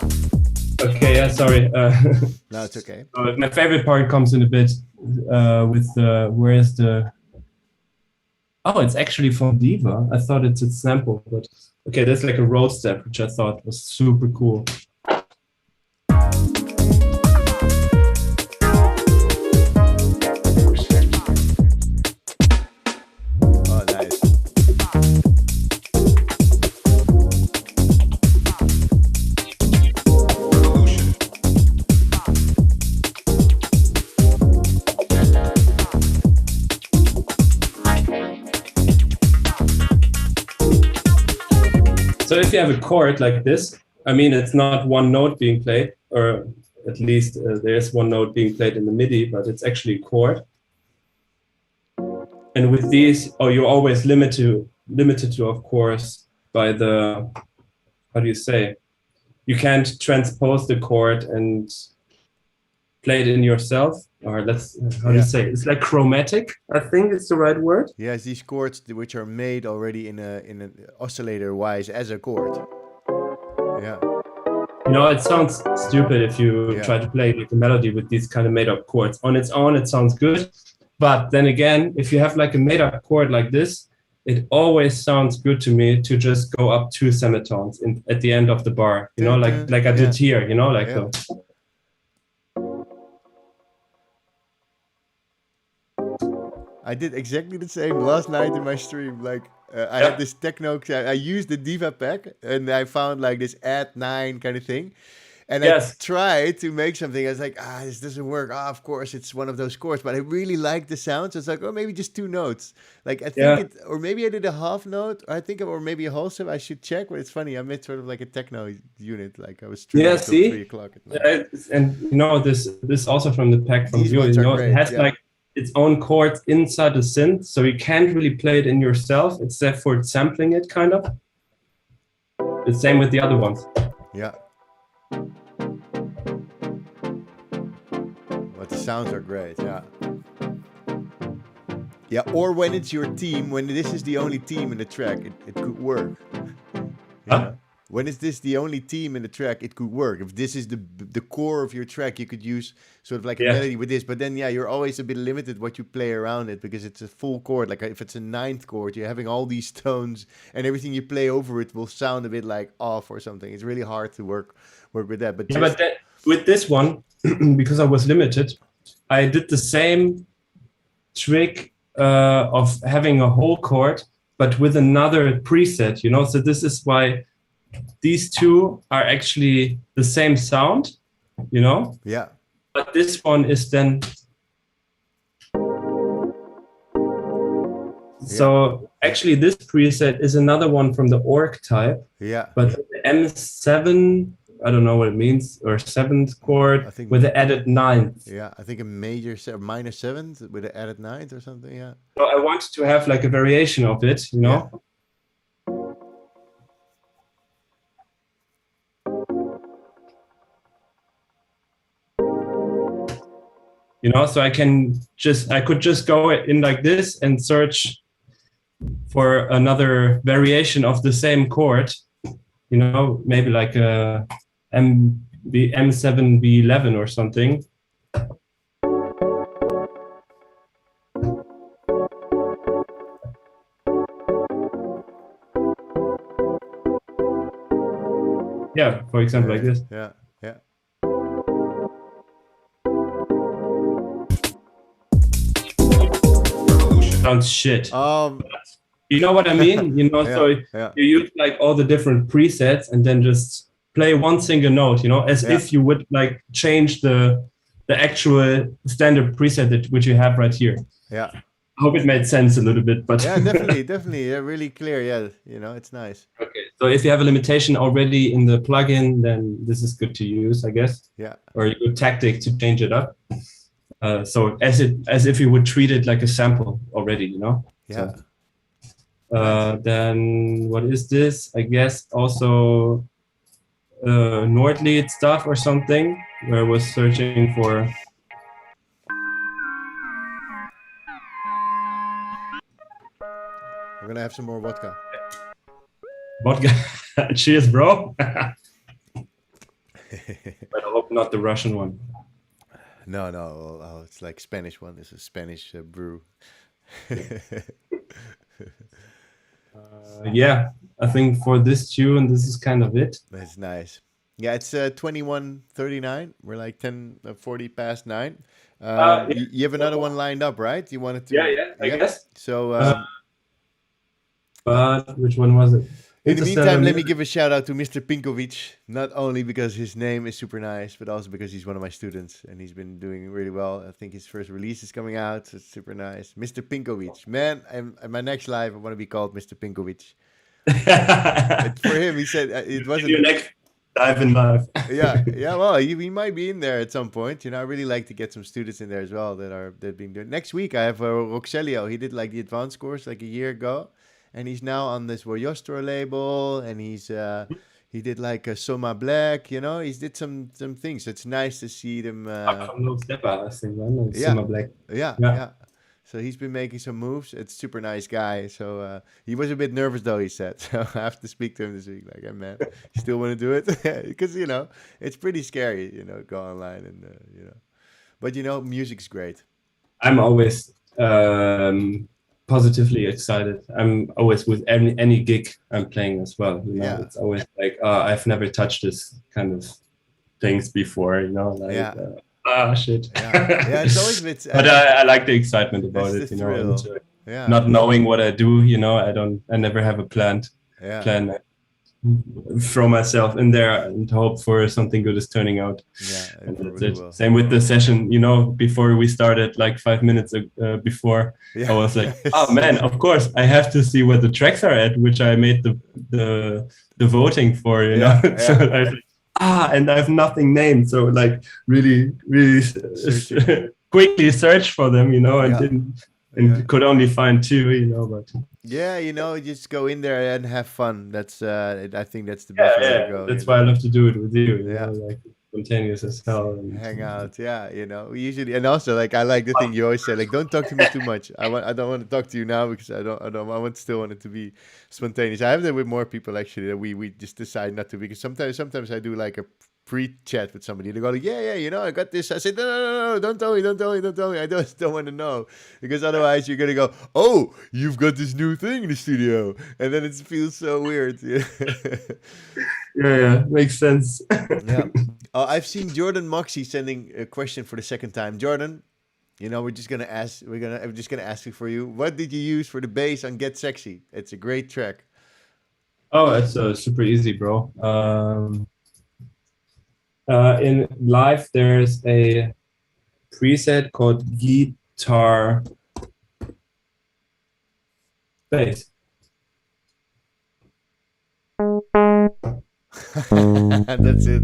Okay, yeah, sorry. No, it's okay. My favorite part comes in a bit with where's the... Oh, it's actually from Diva. I thought it's a sample, but okay, that's like a road step, which I thought was super cool. Oh, nice. So if you have a chord like this, I mean, it's not one note being played, or at least there's one note being played in the MIDI, but it's actually a chord. And with these, you're always limited to, of course, by the, how do you say? You can't transpose the chord and play it in yourself, or how do you say? It's like chromatic, I think it's the right word. Yes, these chords which are made already in an oscillator wise as a chord. Yeah. You know, it sounds stupid if you try to play like a melody with these kind of made up chords. On its own, it sounds good. But then again, if you have like a made up chord like this, it always sounds good to me to just go up 2 semitones at the end of the bar, you know, like I did here, you know, like I did exactly the same last night in my stream. Like I had this techno, I used the Diva pack and I found like this add 9 kind of thing. And Yes. I tried to make something. I was like, this doesn't work. Of course, it's one of those chords. But I really liked the sound. So it's like, maybe just 2 notes. Like, I think Yeah. or maybe I did a half note. Or maybe a whole step. I should check. But it's funny. I made sort of like a techno unit. Like, I was streaming till 3 o'clock at night. And this also from the pack from These you. ones You are know, great, it has yeah. like its own chords inside the synth, so you can't really play it in yourself. It's therefore sampling it kind of. The same with the other ones. Yeah. But the sounds are great, yeah. Yeah, or when it's your team, when this is the only team in the track, it could work. Huh? When is this the only team in the track, it could work. If this is the core of your track, you could use sort of like a melody with this. But then, you're always a bit limited what you play around it because it's a full chord. Like if it's a 9th chord, you're having all these tones and everything you play over it will sound a bit like off or something. It's really hard to work with that. But with this one, because I was limited, I did the same trick of having a whole chord, but with another preset, you know? So this is why these two are actually the same sound, you know? Yeah. But this one is then... So actually this preset is another one from the org type. Yeah. But the M7, I don't know what it means, or 7th chord with the added 9th. Yeah, I think a major minor 7th with an added 9th or something, yeah. So I wanted to have like a variation of it, you know? Yeah. You know, so I could just go in like this and search for another variation of the same chord, you know, maybe like a M7 B11 or something. Yeah, for example, like this. Yeah, yeah. Sounds shit. You know what I mean? You know, so you use like all the different presets and then just play one single note, you know, as if you would like change the actual standard preset which you have right here. Yeah. I hope it made sense a little bit, but yeah, definitely, yeah, really clear. Yeah, you know, it's nice. Okay, so if you have a limitation already in the plugin, then this is good to use, I guess. Yeah. Or a good tactic to change it up. So as if you would treat it like a sample already, you know. Yeah. So, then what is this? I guess also Nordlied stuff or something, where I was searching for. We're gonna have some more vodka. Vodka. Cheers, bro. But I hope not the Russian one. No. Oh, it's like Spanish one. It's a Spanish brew. Yeah, I think for this tune, this is kind of it. That's nice. Yeah, it's 21:39. We're like 40 past 9. You have another one lined up, right? You wanted to? Yeah, I guess. So, but which one was it? In the meantime, let me give a shout out to Mr. Pinkovic, not only because his name is super nice, but also because he's one of my students and he's been doing really well. I think his first release is coming out, so it's super nice. Mr. Pinkovic, man, at my next live, I want to be called Mr. Pinkovic. For him, he said it wasn't. Your next live in live. yeah. Well, he might be in there at some point. You know, I really like to get some students in there as well that being doing. Next week, I have Roxelio. He did like the advanced course like a year ago. And he's now on this Voyostro label, and he did like a Soma Black, you know, he's did some things. So it's nice to see them. Soma Black. Yeah. So he's been making some moves. It's super nice guy. So he was a bit nervous though, he said. So I have to speak to him this week. Like, hey man, you still want to do it? Because you know it's pretty scary, you know, go online and you know. But you know, music's great. I'm always. Positively excited. I'm always with any gig I'm playing as well. You know, it's always like I've never touched this kind of things before. You know, like shit. Yeah, it's always a bit. But I like the excitement about it. You know, and, not knowing what I do. You know, I never have a plan. throw myself in there and hope for something good is turning out. Yeah, And that's probably it. will. Same with the session, you know, before we started, like 5 minutes before, Yeah. I was like, Yes. oh man, of course I have to see what the tracks are at, which I made the voting for, you know. Yeah, So I was like, and I have nothing named, so like really Searching. quickly search for them, you know, and Yeah. didn't Yeah. could only find 2, you know. But Yeah, you know, just go in there and have fun. That's I think that's the best way to go. that's you why I know? love to do it with you, you Yeah. know, like spontaneous as hell. And Hang out, yeah, you know. We usually, and also like I like the thing you always say, like don't talk to me too much. I don't want to talk to you now because I still want it to be spontaneous. I have that with more people actually, that we just decide not to, because sometimes I do like a pre-chat with somebody. They go like, yeah, you know, I got this. I say no, don't tell me. I don't want to know, because otherwise you're gonna go, oh, you've got this new thing in the studio, and then it feels so weird. yeah, makes sense. Yeah. I've seen Jordan Moxie sending a question for the second time. Jordan, you know, I'm just gonna ask you for you. What did you use for the bass on Get Sexy? It's a great track. Oh, it's super easy, bro. In live, there's a preset called guitar bass. That's it.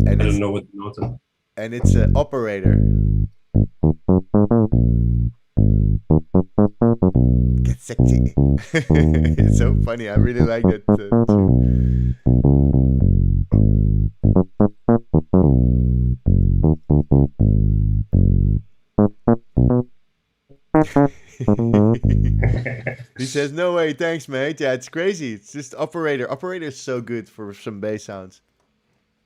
I And don't know what the notes are. it's an operator. Get Sexy. It's so funny. I really like that tune. He says, no way, thanks, mate. Yeah, it's crazy. It's just operator. Operator is so good for some bass sounds.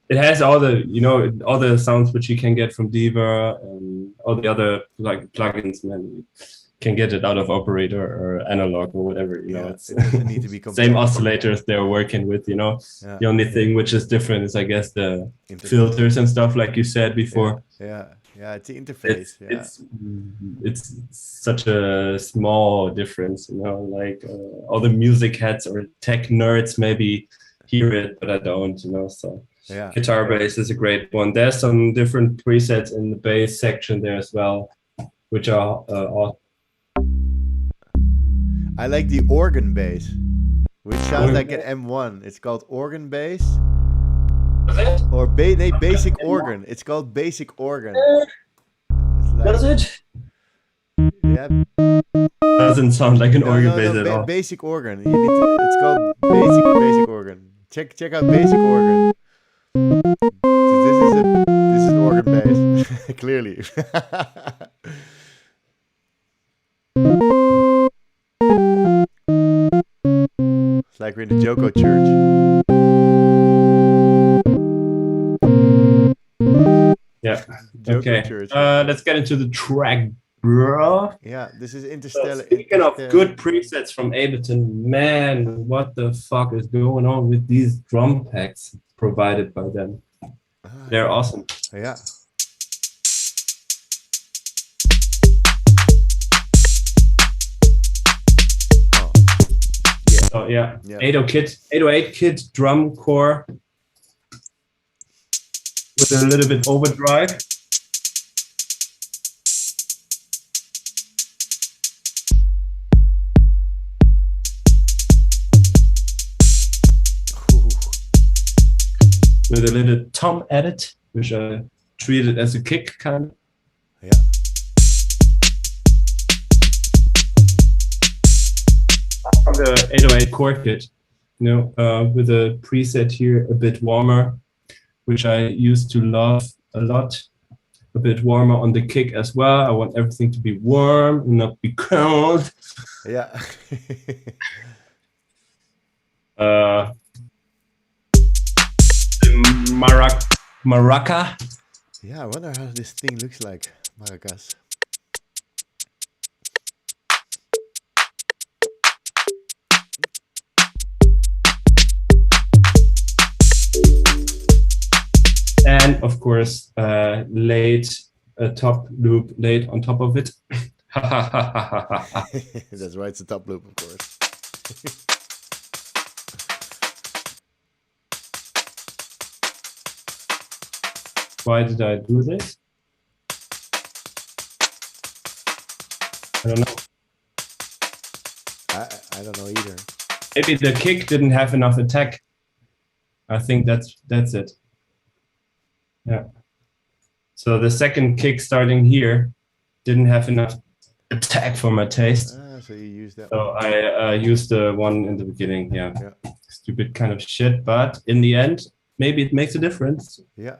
It has all the, you know, all the sounds which you can get from Diva and all the other like plugins, man. You can get it out of operator or analog or whatever, you know. Yeah, It's it doesn't need to be same complex. oscillators they're working with, you know. Yeah. The only thing which is different is, I guess, the Interface. filters and stuff, like you said before. Yeah, it's the interface. It's such a small difference, you know, like all the music heads or tech nerds maybe hear it, but I don't, you know. So Yeah. guitar bass is a great one. There's some different presets in the bass section there as well, which are I like the organ bass, which sounds like an M1. It's called organ bass. Or basic organ. It's called basic organ. It's like, Does it? yeah. Doesn't sound like an organ bass at all. Basic organ. You need to, it's called basic organ. Check out basic organ. This is organ bass. Clearly. It's like we're in the JOKO church. Yeah. JOKO Okay. church. Let's get into the track, bro. Yeah, this is So Interstellar. speaking of good presets from Ableton, man, what the fuck is going on with these drum packs provided by them? They're awesome. Yeah. Oh yeah. 808 kit drum core with a little bit overdrive. With a little tom edit, which I treated as a kick kind of. Yeah. From the 808 chord kit, you know, with a preset here, a bit warmer, which I used to love a lot. A bit warmer on the kick as well. I want everything to be warm and not be cold. Yeah. Maraca. Yeah, I wonder how this thing looks like. Maracas. And of course, laid a top loop laid on top of it. That's right, it's a top loop, of course. Why did I do this? I don't know. I don't know either. Maybe the kick didn't have enough attack. I think that's it. Yeah. So the second kick starting here didn't have enough attack for my taste. So you use that. So I used the one in the beginning. Yeah. Stupid kind of shit, but in the end, maybe it makes a difference. Yeah.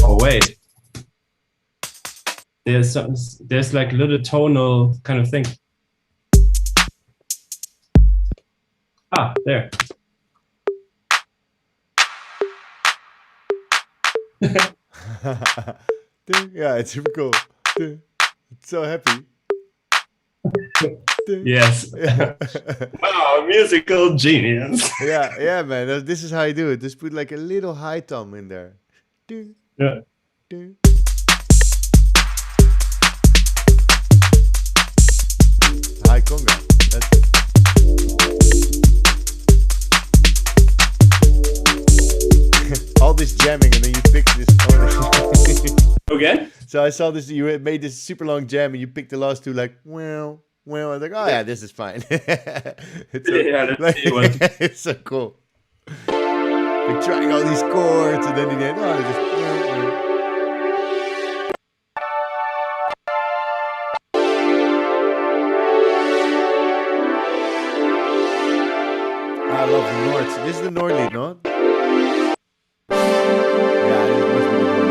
Oh wait. There's like a little tonal kind of thing. Ah, there. Yeah, it's super cool. It's so happy. Yes. Wow, musical genius. Yeah, man. This is how I do it. Just put like a little high tom in there. Yeah. High conga. That's it. All this jamming and then you pick this. Again? So I saw this. You made this super long jam and you picked the last two like well. I was like, oh yeah, this is fine. It's let's see what. it's so cool. Like trying all these chords and then in the end, oh, just. I love the Nord. This is the Nord lead, no? Yeah, it must be the Nord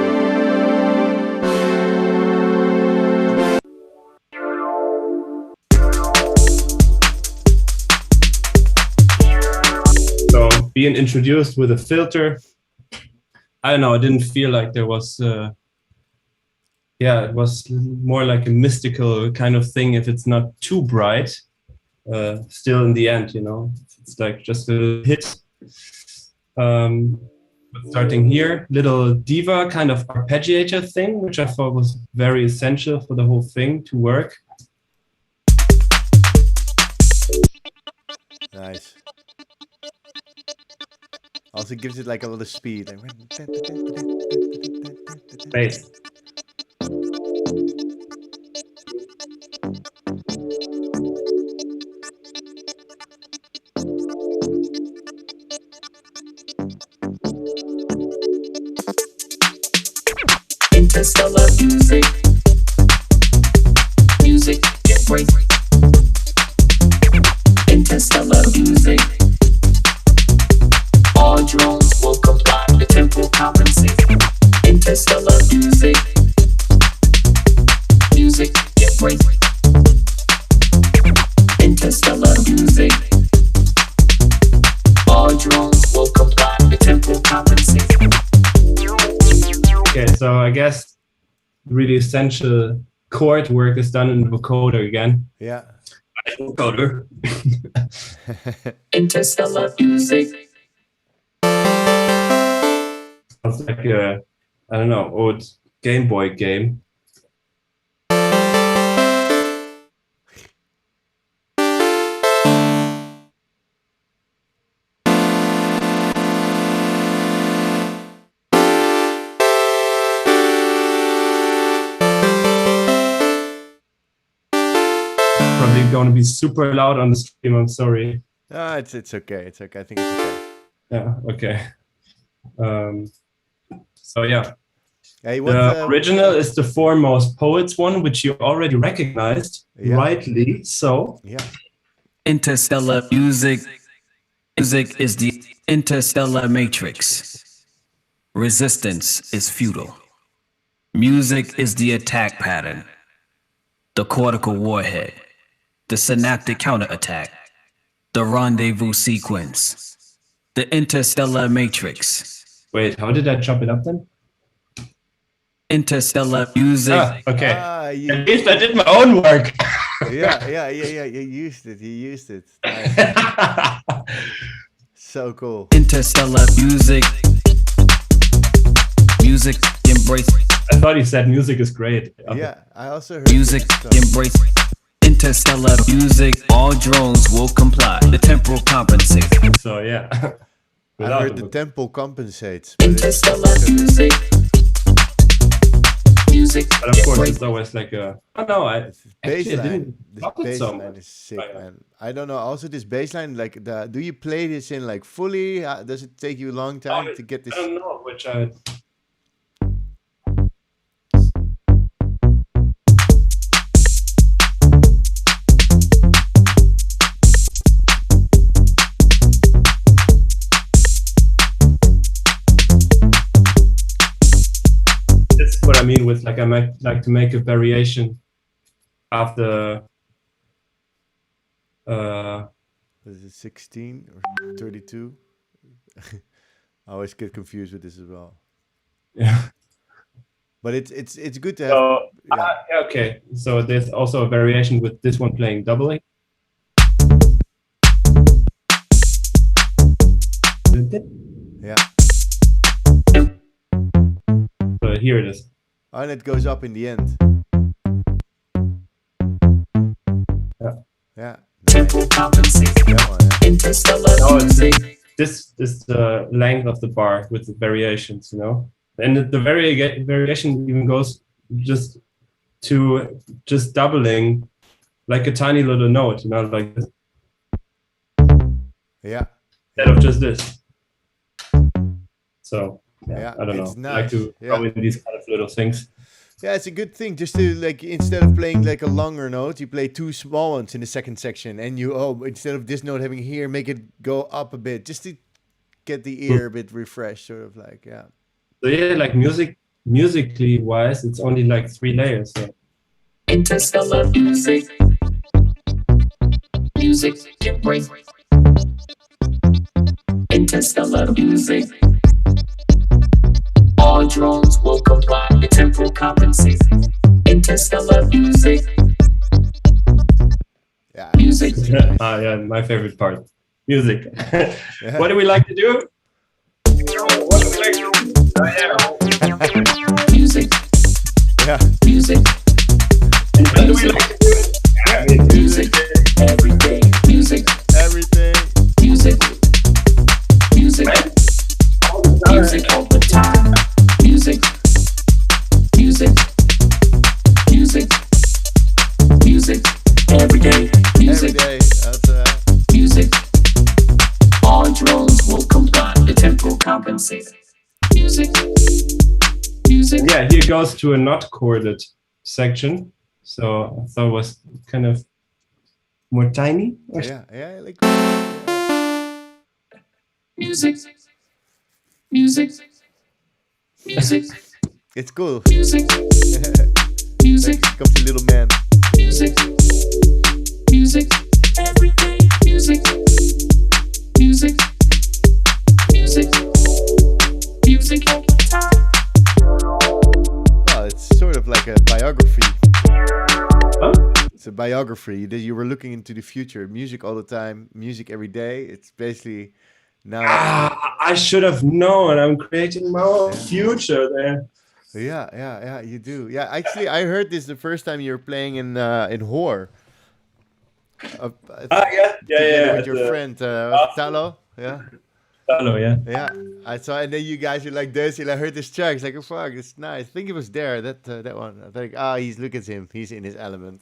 lead. So being introduced with a filter, I don't know, I didn't feel like there was, it was more like a mystical kind of thing if it's not too bright, still in the end, you know, it's like just a hit. Starting here, little diva kind of arpeggiator thing, which I thought was very essential for the whole thing to work. Nice. Also gives it like a lot of speed. Like... Bass. Interstellar music. Music, get break. Interstellar music. All drones will comply with temporal compensate. Interstellar music. Music, get break. Interstellar music. All drones will comply with temporal compensate. Okay, so I guess really essential chord work is done in the vocoder again. Yeah. Vocoder. Interstellar music. It's like a, I don't know, old Game Boy game. Probably going to be super loud on the stream, I'm sorry. It's okay. It's okay. I think it's okay. Yeah, okay. So yeah. Hey, The original is the Foremost Poets one, which you already recognized, rightly so. Yeah. Interstellar music. Music is the interstellar matrix. Resistance is futile. Music is the attack pattern. The cortical warhead. The synaptic counterattack. The rendezvous sequence. The interstellar matrix. Wait, how did I chop it up then? Interstellar music. Okay. You, At least I did my own work. yeah. You used it. You used it. Nice. So cool. Interstellar music. Music embrace. I thought he said music is great. Okay. Yeah, I also heard Music this stuff. embrace. Interstellar music. All drones will comply. The temporal compensate. So yeah. I Without heard the book. tempo compensates. But it's Interstellar music. Music. But of course, it's always like a. Oh no, I bass actually I line. didn't This love it bass so line much. is sick, Oh, yeah. man. I don't know. Also, this bass line, like, do you play this in like fully? Does it take you a long time to get this? I don't know which I. This is what I mean with like I might like to make a variation after. Is it 16 or 32? I always get confused with this as well. Yeah. But it's good to have. So yeah. yeah, okay. So there's also a variation with this one playing doubling. Yeah. So here it is. And it goes up in the end. Yeah. Yeah. Temporal compensate. That one, yeah. Interstellar Oh, it's music. this is the length of the bar with the variations, you know, and the variation even goes just to just doubling, like a tiny little note, you know, like this, Yeah. instead of just this. So yeah, Yeah, I don't know. it's I like to nice. throw Yeah. in these kind of little things. Yeah, it's a good thing just to like instead of playing like a longer note, you play two small ones in the second section, and you instead of this note having here, make it go up a bit just to get the ear a bit refreshed, sort of like yeah. So yeah, like musically wise, it's only like 3 layers. So. Interstellar music. Music embrace. Interstellar music. All drones will comply. The temporal compensate. Interstellar music. Yeah. Music. Ah, yeah, my favorite part, music. What do we like to do? What do we like to do? Music. Yeah. Music. What do we like to do? Music. Every day. Music. Everything. Music. Music. Music all the time. Music. Music. Music. Music. Every day. Every Music. day. That's Music. All drones will comply. The temporal compensate. Music. Music. Yeah, here goes to a not chorded section. So I thought it was kind of more tiny. yeah, like Music. Music. Music. it's cool. Music. Music. Like, comes a little man. Music. Music. Every day. Music. Music. Music. Music all the time. Well, it's sort of like a biography. Huh? It's a biography that you were looking into the future. Music all the time, music every day. It's basically now. I should have known. I'm creating my own future there. Yeah, you do. Yeah, actually, I heard this the first time you were playing in Hoor. Yeah. With your friend Talo. Yeah. Hello, yeah. Yeah, I saw, and then you guys were like this. I heard this track. It's like, oh fuck, it's nice. I think it was there. That one. I think, he's look at him. He's in his element.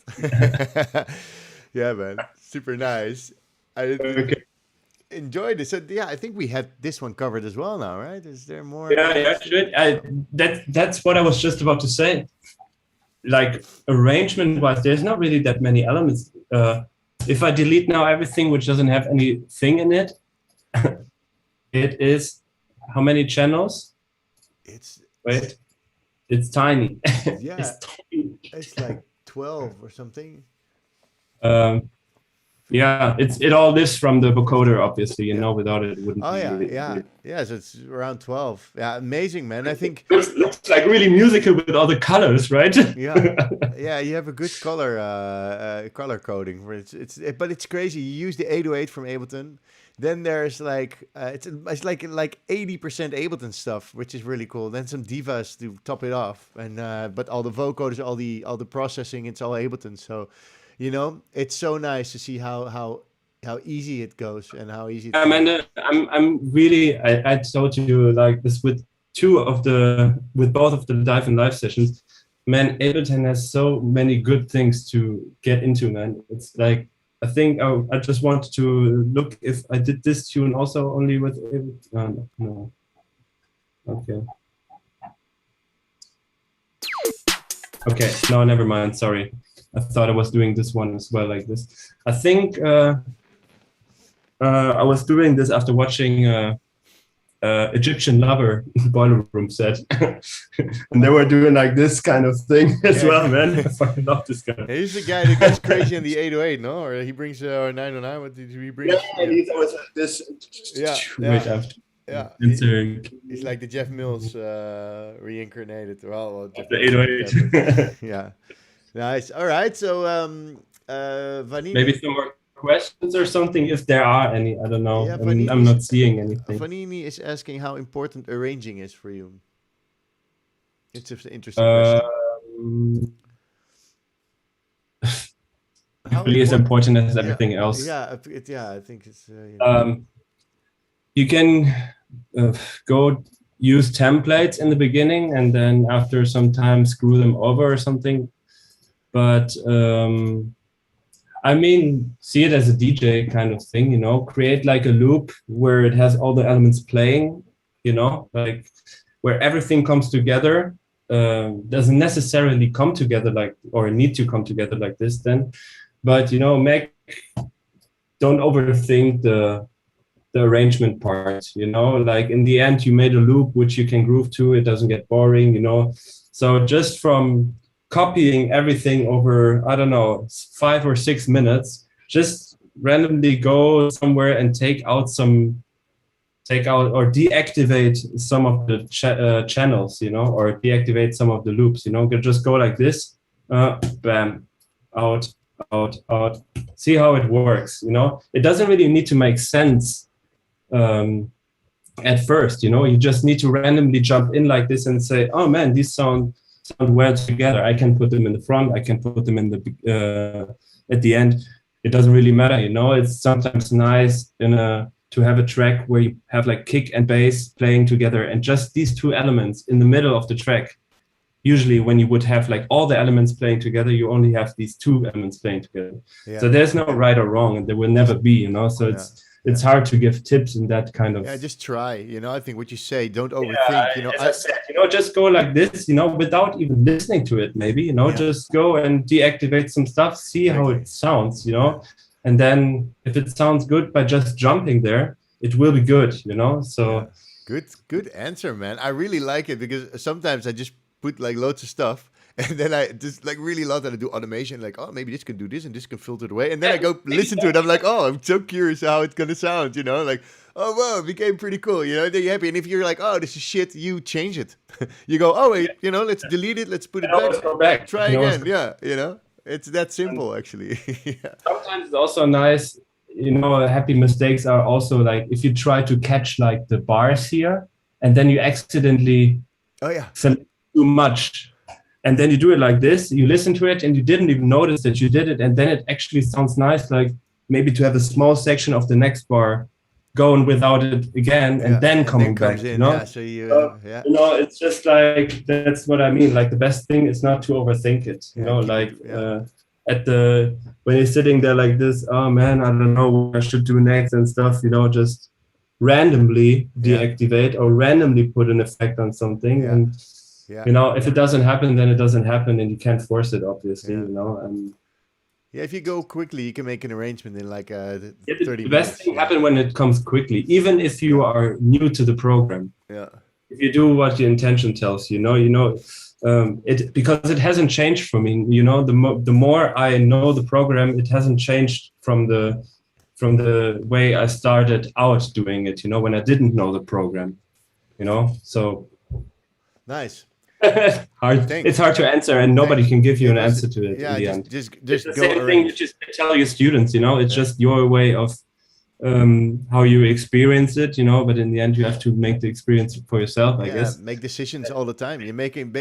Yeah, man, super nice. I enjoyed it. So yeah, I think we had this one covered as well now, right? Is there more? Yeah, should. That's what I was just about to say. Like arrangement-wise, there's not really that many elements. If I delete now everything which doesn't have anything in it, it is how many channels? It's tiny. Yeah, it's tiny. it's like 12 or something. Yeah, it all lives from the vocoder, obviously. You know, without it, it wouldn't. Oh be yeah, really, yeah, really- yeah. So it's around 12. Yeah, amazing, man. I think looks like really musical with all the colors, right? yeah, yeah. You have a good color coding. Where but it's crazy. You use the 808 from Ableton. Then there's like it's like 80% Ableton stuff, which is really cool. Then some divas to top it off, and but all the vocoders, all the processing, it's all Ableton. So, you know, it's so nice to see how easy it goes and how easy. Amanda, I'm really. I told you like this with both of the Dive and Live sessions. Man, Ableton has so many good things to get into, man. It's like I think I just wanted to look if I did this tune also only with Ableton. No. Okay. Okay. No, never mind. Sorry. I thought I was doing this one as well, like this. I think I was doing this after watching Egyptian Lover Boiler Room set, and they were doing like this kind of thing as well, man. I fucking love this guy. He's the guy that gets crazy in the 808, no? Or he brings 909. What did he bring? Yeah, he's always like this. Yeah, Wait, yeah. after. Yeah, he's like the Jeff Mills reincarnated. Well the 808. Yeah, nice. All right, so Vanini. Maybe some more questions or something, if there are any. I don't know. Yeah, I'm not seeing anything. Vanini is asking how important arranging is for you. It's an interesting question. Really as important as everything else. Yeah, I think it's. You know. You can go use templates in the beginning and then after some time screw them over or something. But I mean, see it as a DJ kind of thing, you know, create like a loop where it has all the elements playing, you know, like where everything comes together. Doesn't necessarily come together like, or need to come together like this then. But, you know, don't overthink the arrangement part, you know, like in the end you made a loop which you can groove to, it doesn't get boring, you know. So just from copying everything over, I don't know, 5 or 6 minutes, just randomly go somewhere and take out or deactivate some of the channels, you know, or deactivate some of the loops, you know, just go like this, bam, out, see how it works, you know. It doesn't really need to make sense at first, you know. You just need to randomly jump in like this and say, oh man, these sound well together. I can put them in the front, I can put them in the at the end. It doesn't really matter, you know. It's sometimes nice to have a track where you have like kick and bass playing together and just these two elements in the middle of the track. Usually when you would have like all the elements playing together, you only have these two elements playing together. Yeah. So there's no right or wrong, and there will never be, you know. So it's hard to give tips in that kind of. Yeah, just try. You know, I think what you say, don't overthink. You know, as I said, you know, just go like this, you know, without even listening to it. Maybe, you know, just go and deactivate some stuff, see how it sounds, you know, and then if it sounds good by just jumping there, it will be good, you know. So good answer, man. I really like it because sometimes I just put like loads of stuff. And then I just like really love that I do automation, like, oh, maybe this can do this and this can filter it away. And then I go listen to it. I'm like, oh, I'm so curious how it's going to sound, you know, like, oh, wow, it became pretty cool, you know, then you're happy. And if you're like, oh, this is shit, you change it. You go, oh, wait, you know, let's delete it. Let's put it back. Try again. Yeah. You know, it's that simple, actually. Yeah. Sometimes it's also nice, you know, happy mistakes are also like if you try to catch like the bars here and then you accidentally select too much. And then you do it like this, you listen to it and you didn't even notice that you did it. And then it actually sounds nice, like maybe to have a small section of the next bar going without it again and then coming back, you know? Yeah, so you know, it's just like, that's what I mean. Like the best thing is not to overthink it, you know, like when you're sitting there like this, oh man, I don't know what I should do next and stuff, you know, just randomly deactivate or randomly put an effect on something and you know, if it doesn't happen, then it doesn't happen, and you can't force it, obviously, you know. And if you go quickly, you can make an arrangement in like 30 minutes. The best thing happens when it comes quickly, even if you are new to the program. Yeah. if you do what the intention tells you, it because it hasn't changed for me. The more I know the program, it hasn't changed from the way I started out doing it. When I didn't know the program. So Nice. hard. Thanks. It's hard to answer, and nobody can give you an answer to it. Yeah, in the end. just It's the go same thing. You just tell your students. It's just your way of how you experience it. But in the end, you have to make the experience for yourself. I guess. Make decisions all the time. You're making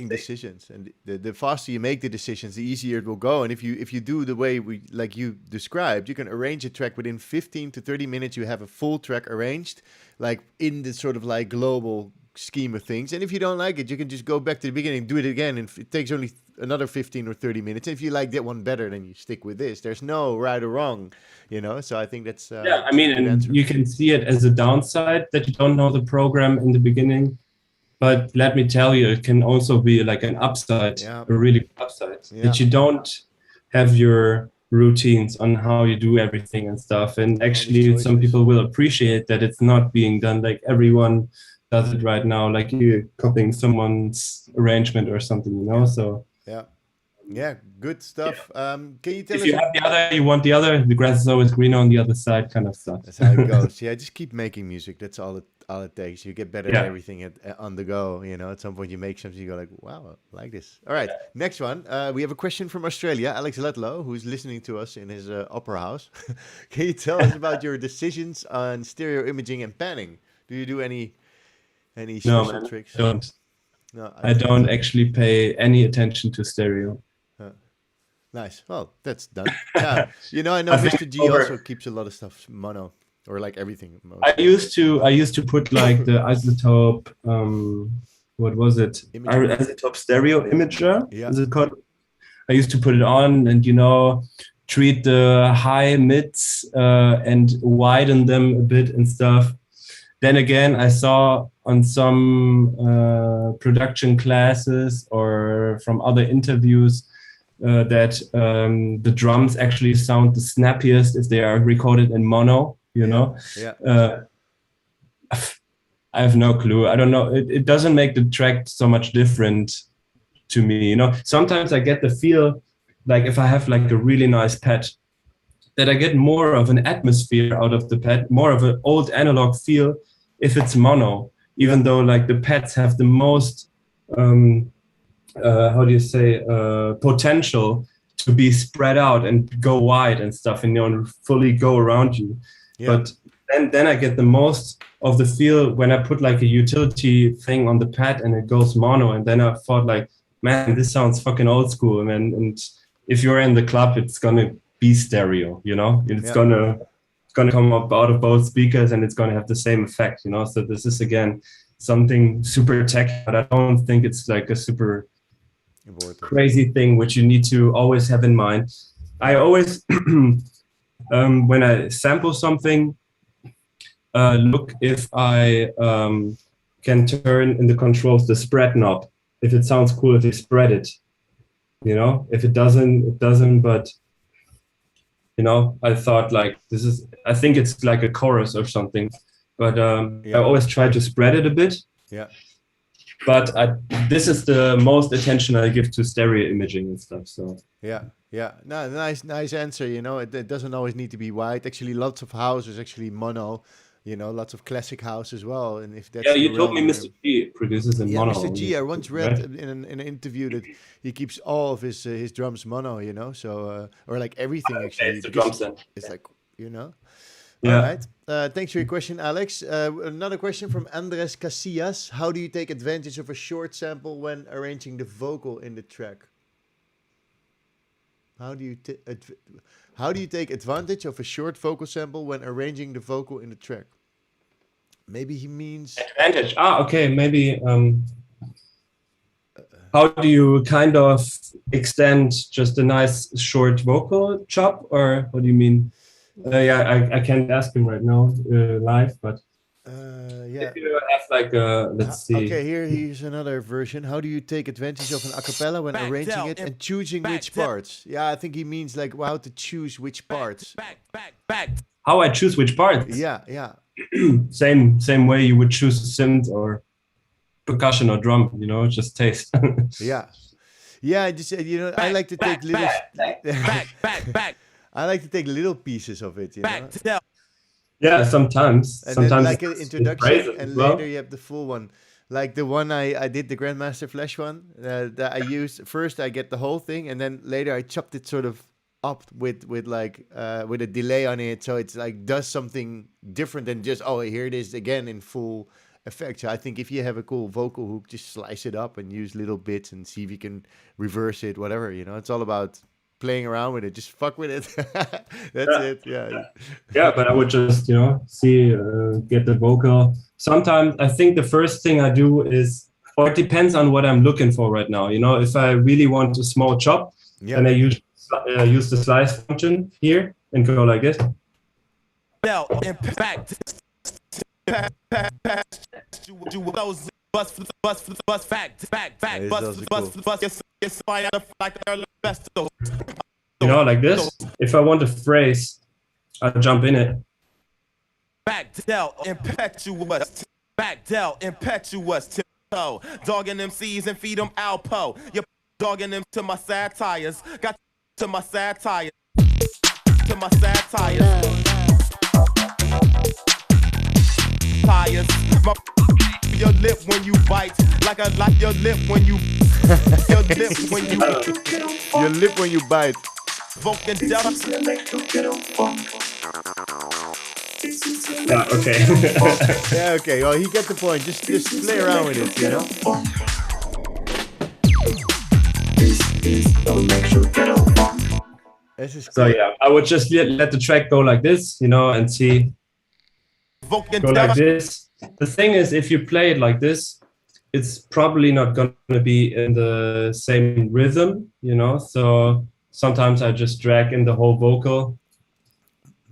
decisions, and the faster you make the decisions, the easier it will go. And if you do the way like you described, you can arrange a track within 15 to 30 minutes. You have a full track arranged, like in the sort of like global scheme of things. And if you don't like it, you can just go back to the beginning, do it again, and it takes only another 15 or 30 minutes. If you like that one better, then you stick with this. There's no right or wrong, so I think that's I mean, and you can see it as a downside that you don't know the program in the beginning, but let me tell you, it can also be like an upside, a really good upside, that you don't have your routines on how you do everything and stuff. And actually some people will appreciate that it's not being done like everyone does it right now, like you're copying someone's arrangement or something, So good stuff. Can you tell if us? you have the other, you want the other. The grass is always greener on the other side, kind of stuff. That's how it goes. Just keep making music. That's all it takes. You get better at everything on the go. At some point you make something, you go like, wow, I like this. All right, next one. We have a question from Australia, Alex Ludlow, who's listening to us in his opera house. Can you tell us about your decisions on stereo imaging and panning? Do you do any special tricks? No, I don't actually pay any attention to stereo. Nice. Well, that's done. Yeah. I know Mr. G also keeps a lot of stuff mono, or like everything. I used to put like the isotope. What was it? Isotope stereo imager. Yeah. Is it called? I used to put it on and treat the high mids and widen them a bit and stuff. Then again, I saw on some production classes or from other interviews that the drums actually sound the snappiest if they are recorded in mono, I have no clue. I don't know. It doesn't make the track so much different to me, Sometimes I get the feel like if I have like a really nice pad, that I get more of an atmosphere out of the pad, more of an old analog feel if it's mono, even though like the pads have the most potential to be spread out and go wide and stuff and fully go around you. But then I get the most of the feel when I put like a utility thing on the pad and it goes mono, and then I thought like, man, this sounds fucking old school, man. And if you're in the club, it's gonna be stereo, it's gonna come up out of both speakers and it's gonna have the same effect, So this is again something super tech, but I don't think it's like a super crazy thing which you need to always have in mind. I always when I sample something, look if I can turn in the controls the spread knob, if it sounds cool if you spread it, if it doesn't, it doesn't. But I thought like I think it's like a chorus or something, but I always try to spread it a bit. But this is the most attention I give to stereo imaging and stuff. So no, nice answer. It doesn't always need to be wide. Actually, lots of house is actually mono. Lots of classic house as well. And if that's you told me Mr. G produces in mono. Mr. G, I once read in an interview that he keeps all of his drums mono. So or like everything actually. It's the drums then. It's like Yeah. All right. Thanks for your question, Alex. Another question from Andres Casillas. How do you take advantage of a short sample when arranging the vocal in the track? How do you take advantage of a short vocal sample when arranging the vocal in the track? Maybe he means advantage. Okay, maybe. How do you kind of extend just a nice short vocal chop, or what do you mean? I can't ask him right now live, but if you have like let's see. Okay, here's another version. How do you take advantage of an acapella when arranging it and choosing which parts? Yeah, I think he means like how to choose which parts. How I choose which parts? Yeah. Same way you would choose a synth or percussion or drum, you know, just taste. Yeah. Yeah, I just I like to take little I like to take little pieces of it, you know. Yeah, sometimes. And Sometimes then like an it's introduction, phrases and as well. later you have the full one. Like the one I did, the Grandmaster Flash one that I used. First I get the whole thing, and then later I chopped it sort of up with a delay on it, so it's like does something different than just, oh, here it is again in full effect. So I think if you have a cool vocal hook, just slice it up and use little bits and see if you can reverse it, whatever, you know. It's all about playing around with it. Just fuck with it. That's it. Yeah. Yeah, but I would just, you know, get the vocal. Sometimes I think the first thing I do is, or it depends on what I'm looking for right now. You know, if I really want a small chop, then I use the slice function here and go like this. You know, like this. If I want a phrase, I jump in it. Impetuous, tiptoe, dogging them C's and feed them Alpo. You're dogging them to my satires, got to my satires, to my satires. Tires, your lip when you bite, like your lip when you, your lip when you, your lip when you bite. Yeah, okay. Yeah, okay. Well, he gets the point. Just play around with it, you know. This is cool. So yeah, I would just let the track go like this, you know, and see. Go like this. The thing is, if you play it like this, it's probably not going to be in the same rhythm, you know. So sometimes I just drag in the whole vocal.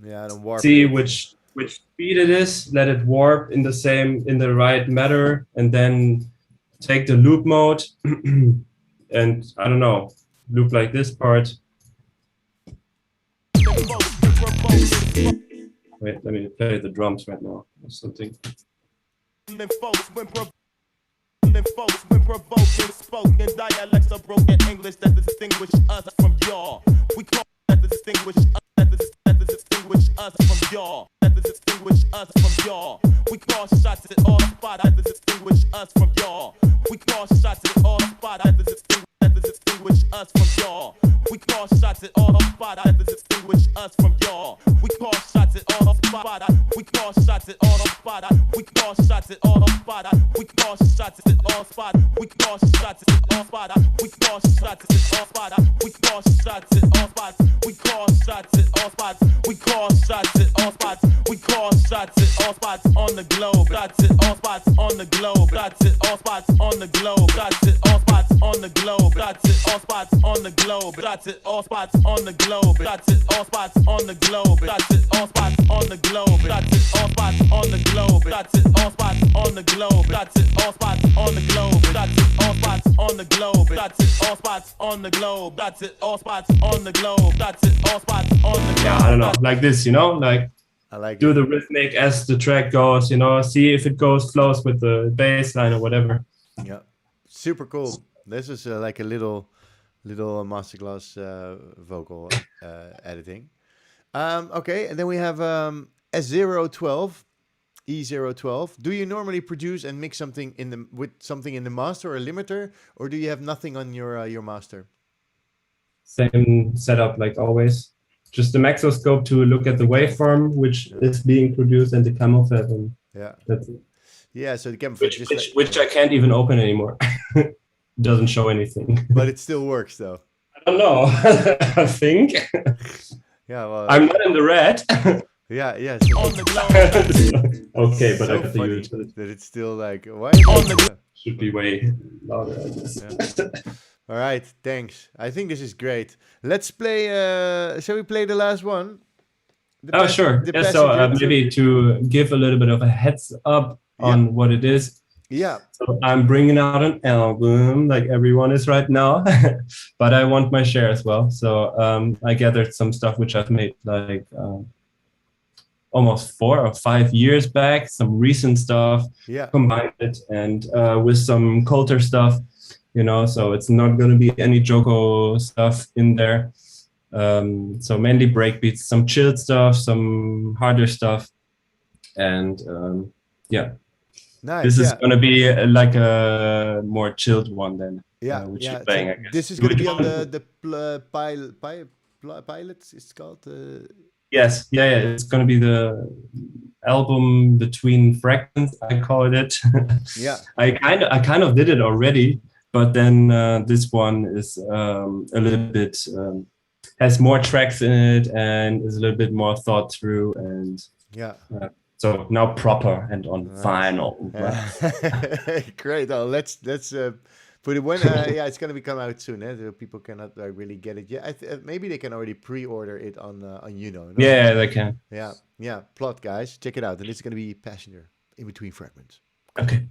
Yeah, and warp. See which speed it is. Let it warp in the right matter, and then take the loop mode and I don't know, loop like this part. Wait, let me play the drums right now or something. When provoking, spoken dialects of broken English that distinguish us from y'all. We call that distinguish us, that distinguish us from y'all. That distinguish us from y'all. We call shots at all spot that distinguish us from y'all. We call shots at all spot that distinguish us from y'all. We call shots at all spot that distinguish us from y'all. We call shots at all spot. We call shots at all spot. We call shots at all spot. We call shots at all spot. We call shots at all spot. We call shots at all spot. We call shots at all spots. We call shots at all spots. We call shots at all spots. We call shots at all spots on the globe. Shots at all spots on the globe. Shots at all spots on the globe. Shots at all spots on the globe. Shots at all spots on the globe. Shots at all spots on the globe. Shots at all spots on the globe. Shots at all spots on the globe. Shots at all spots on the globe. Shots at all spots on the globe. Shots at all spots on the globe. Shots at all spots on the globe. Shots at all spots on the globe. Shots at all spots on the globe. Shots at all spots on the globe. Yeah, I don't know, like this, you know, like I like do the rhythmic as the track goes, you know, see if it flows with the bass line or whatever. Yeah, super cool. This is like a little masterclass vocal editing. Okay, and then we have S012, E012. Do you normally produce and mix something with something in the master or limiter, or do you have nothing on your master? Same setup like always. Just the maxoscope to look at the waveform which is being produced and the camouflage. And yeah, that's it. Yeah, so the camouflage which I can't even open anymore. It doesn't show anything. But it still works though. I don't know. I think. Yeah, well, I'm not in the red. Yeah, yeah. Okay, but so I got the utility. That it's still like why? Should be way louder, I guess. Yeah. All right, thanks. I think this is great. Let's play. Shall we play the last one? Oh, sure. Yeah, so maybe to give a little bit of a heads up on what it is. Yeah. So I'm bringing out an album, like everyone is right now, but I want my share as well. So I gathered some stuff which I've made, like almost 4 or 5 years back, some recent stuff, Yeah. combined it and with some KOLTER stuff, so it's not going to be any DJOKO stuff in there. So mainly breakbeats, some chilled stuff, some harder stuff, and yeah. Nice. This is Yeah. going to be like a more chilled one than Yeah. which Yeah. you're playing, I guess. This is going to be on the pilots. It's called. Yes, yeah, it's going to be the album between fragments, I called it. Yeah. I kind of did it already, but then this one is a little bit has more tracks in it and is a little bit more thought through, and Yeah. so now proper and on vinyl. Great. Oh, let's put it when. Yeah, it's gonna be come out soon. So people cannot really get it yet. Maybe they can already pre-order it on no? Yeah, they can. Yeah. Plot, guys, check it out. And it's gonna be Passenger in between fragments. Okay.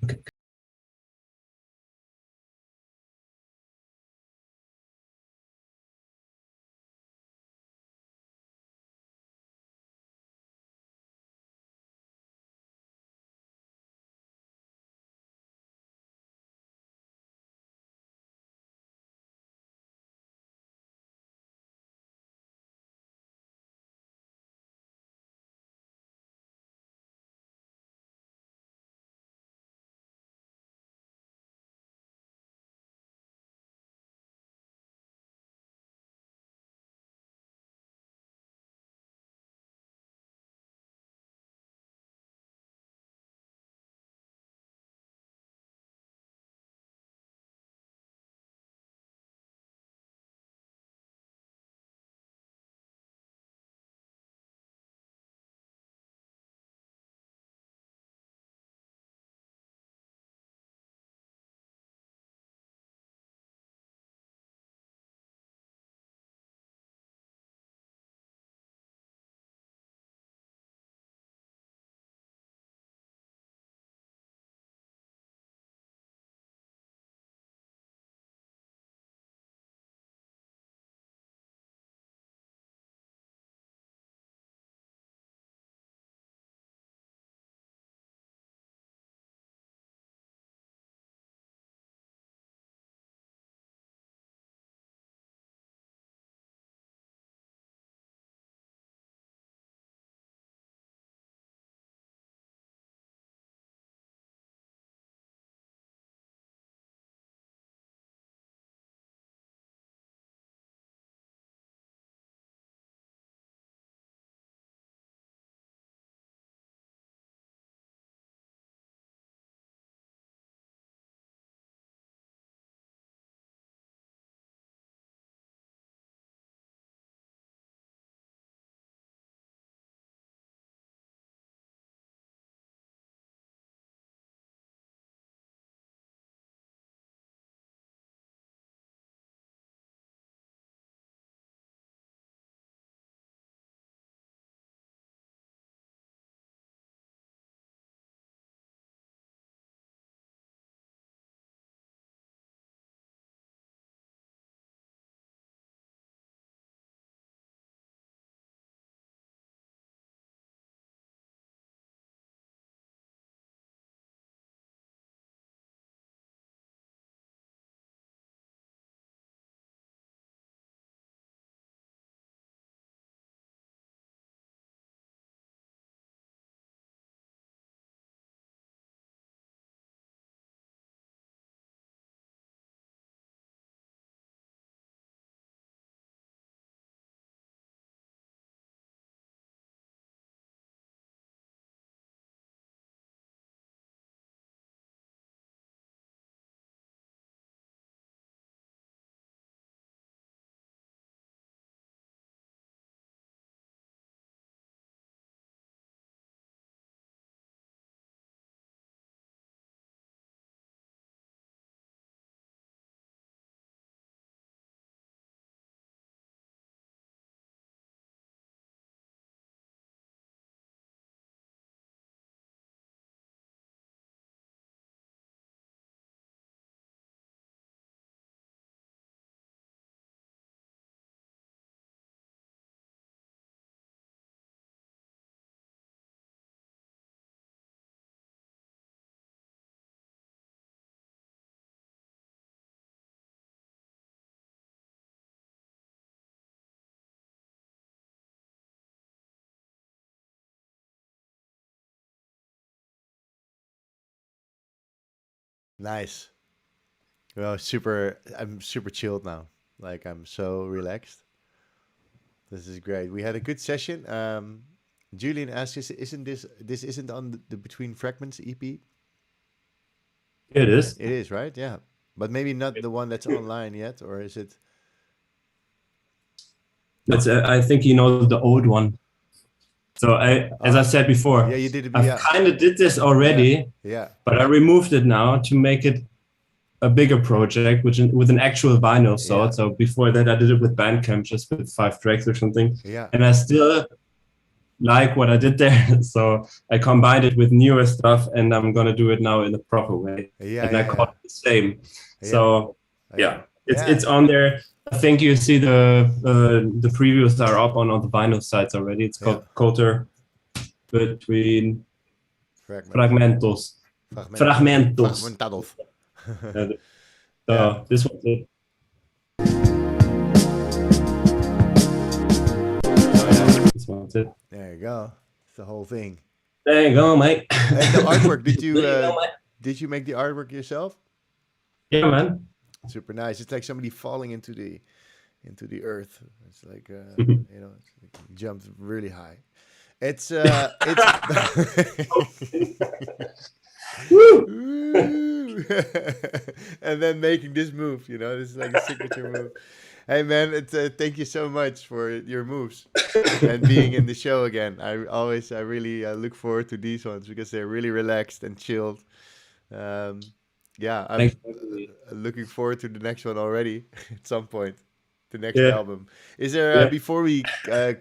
Nice. Well, I'm super chilled now. Like I'm so relaxed. This is great. We had a good session. Julian asked us, isn't this isn't on the Between Fragments EP? It is. It is, right? Yeah. But maybe not the one that's online yet, or is it? It's I think you know the old one. So as I said before, Yeah, you did it. I Yeah. kind of did this already, Yeah. but I removed it now to make it a bigger project, with an actual vinyl sort. Yeah. So before that, I did it with Bandcamp, just with 5 tracks or something. Yeah. And I still like what I did there. So I combined it with newer stuff, and I'm gonna do it now in a proper way. Yeah. And I call it the same. So Yeah. it's on there. I think you see the previews are up on all the vinyl sites already. It's called KOLTER Between Fragmentos. Fragmentados. So this one's it. This one's it. There you go. It's the whole thing. There you go, mate. And the artwork, did you There you go, mate. did you make the artwork yourself? Yeah, man. Super nice. It's like somebody falling into the earth. It's like you know, it's like jumped really high. It's Woo! And then making this move, you know, this is like a signature move. Hey man, thank you so much for your moves and being in the show again. I really look forward to these ones because they're really relaxed and chilled. Yeah, I'm looking forward to the next one already at some point. The next album. Is there before we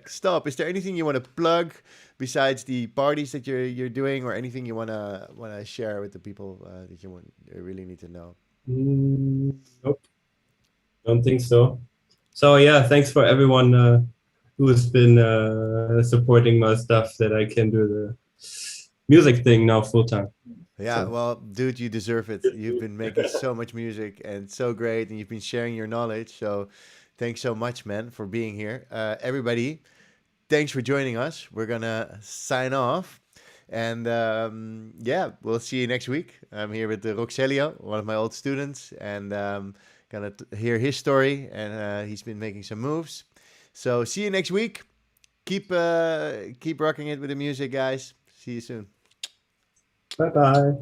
stop? Is there anything you want to plug besides the parties that you're doing, or anything you wanna share with the people that you really need to know? Nope, don't think so. So yeah, thanks for everyone who has been supporting my stuff, that I can do the music thing now full time. Yeah, well, dude, you deserve it. You've been making so much music and so great, and you've been sharing your knowledge. So thanks so much, man, for being here. Everybody, thanks for joining us. We're going to sign off. And yeah, we'll see you next week. I'm here with Roxelio, one of my old students, and going to hear his story. And he's been making some moves. So see you next week. Keep rocking it with the music, guys. See you soon. Bye-bye.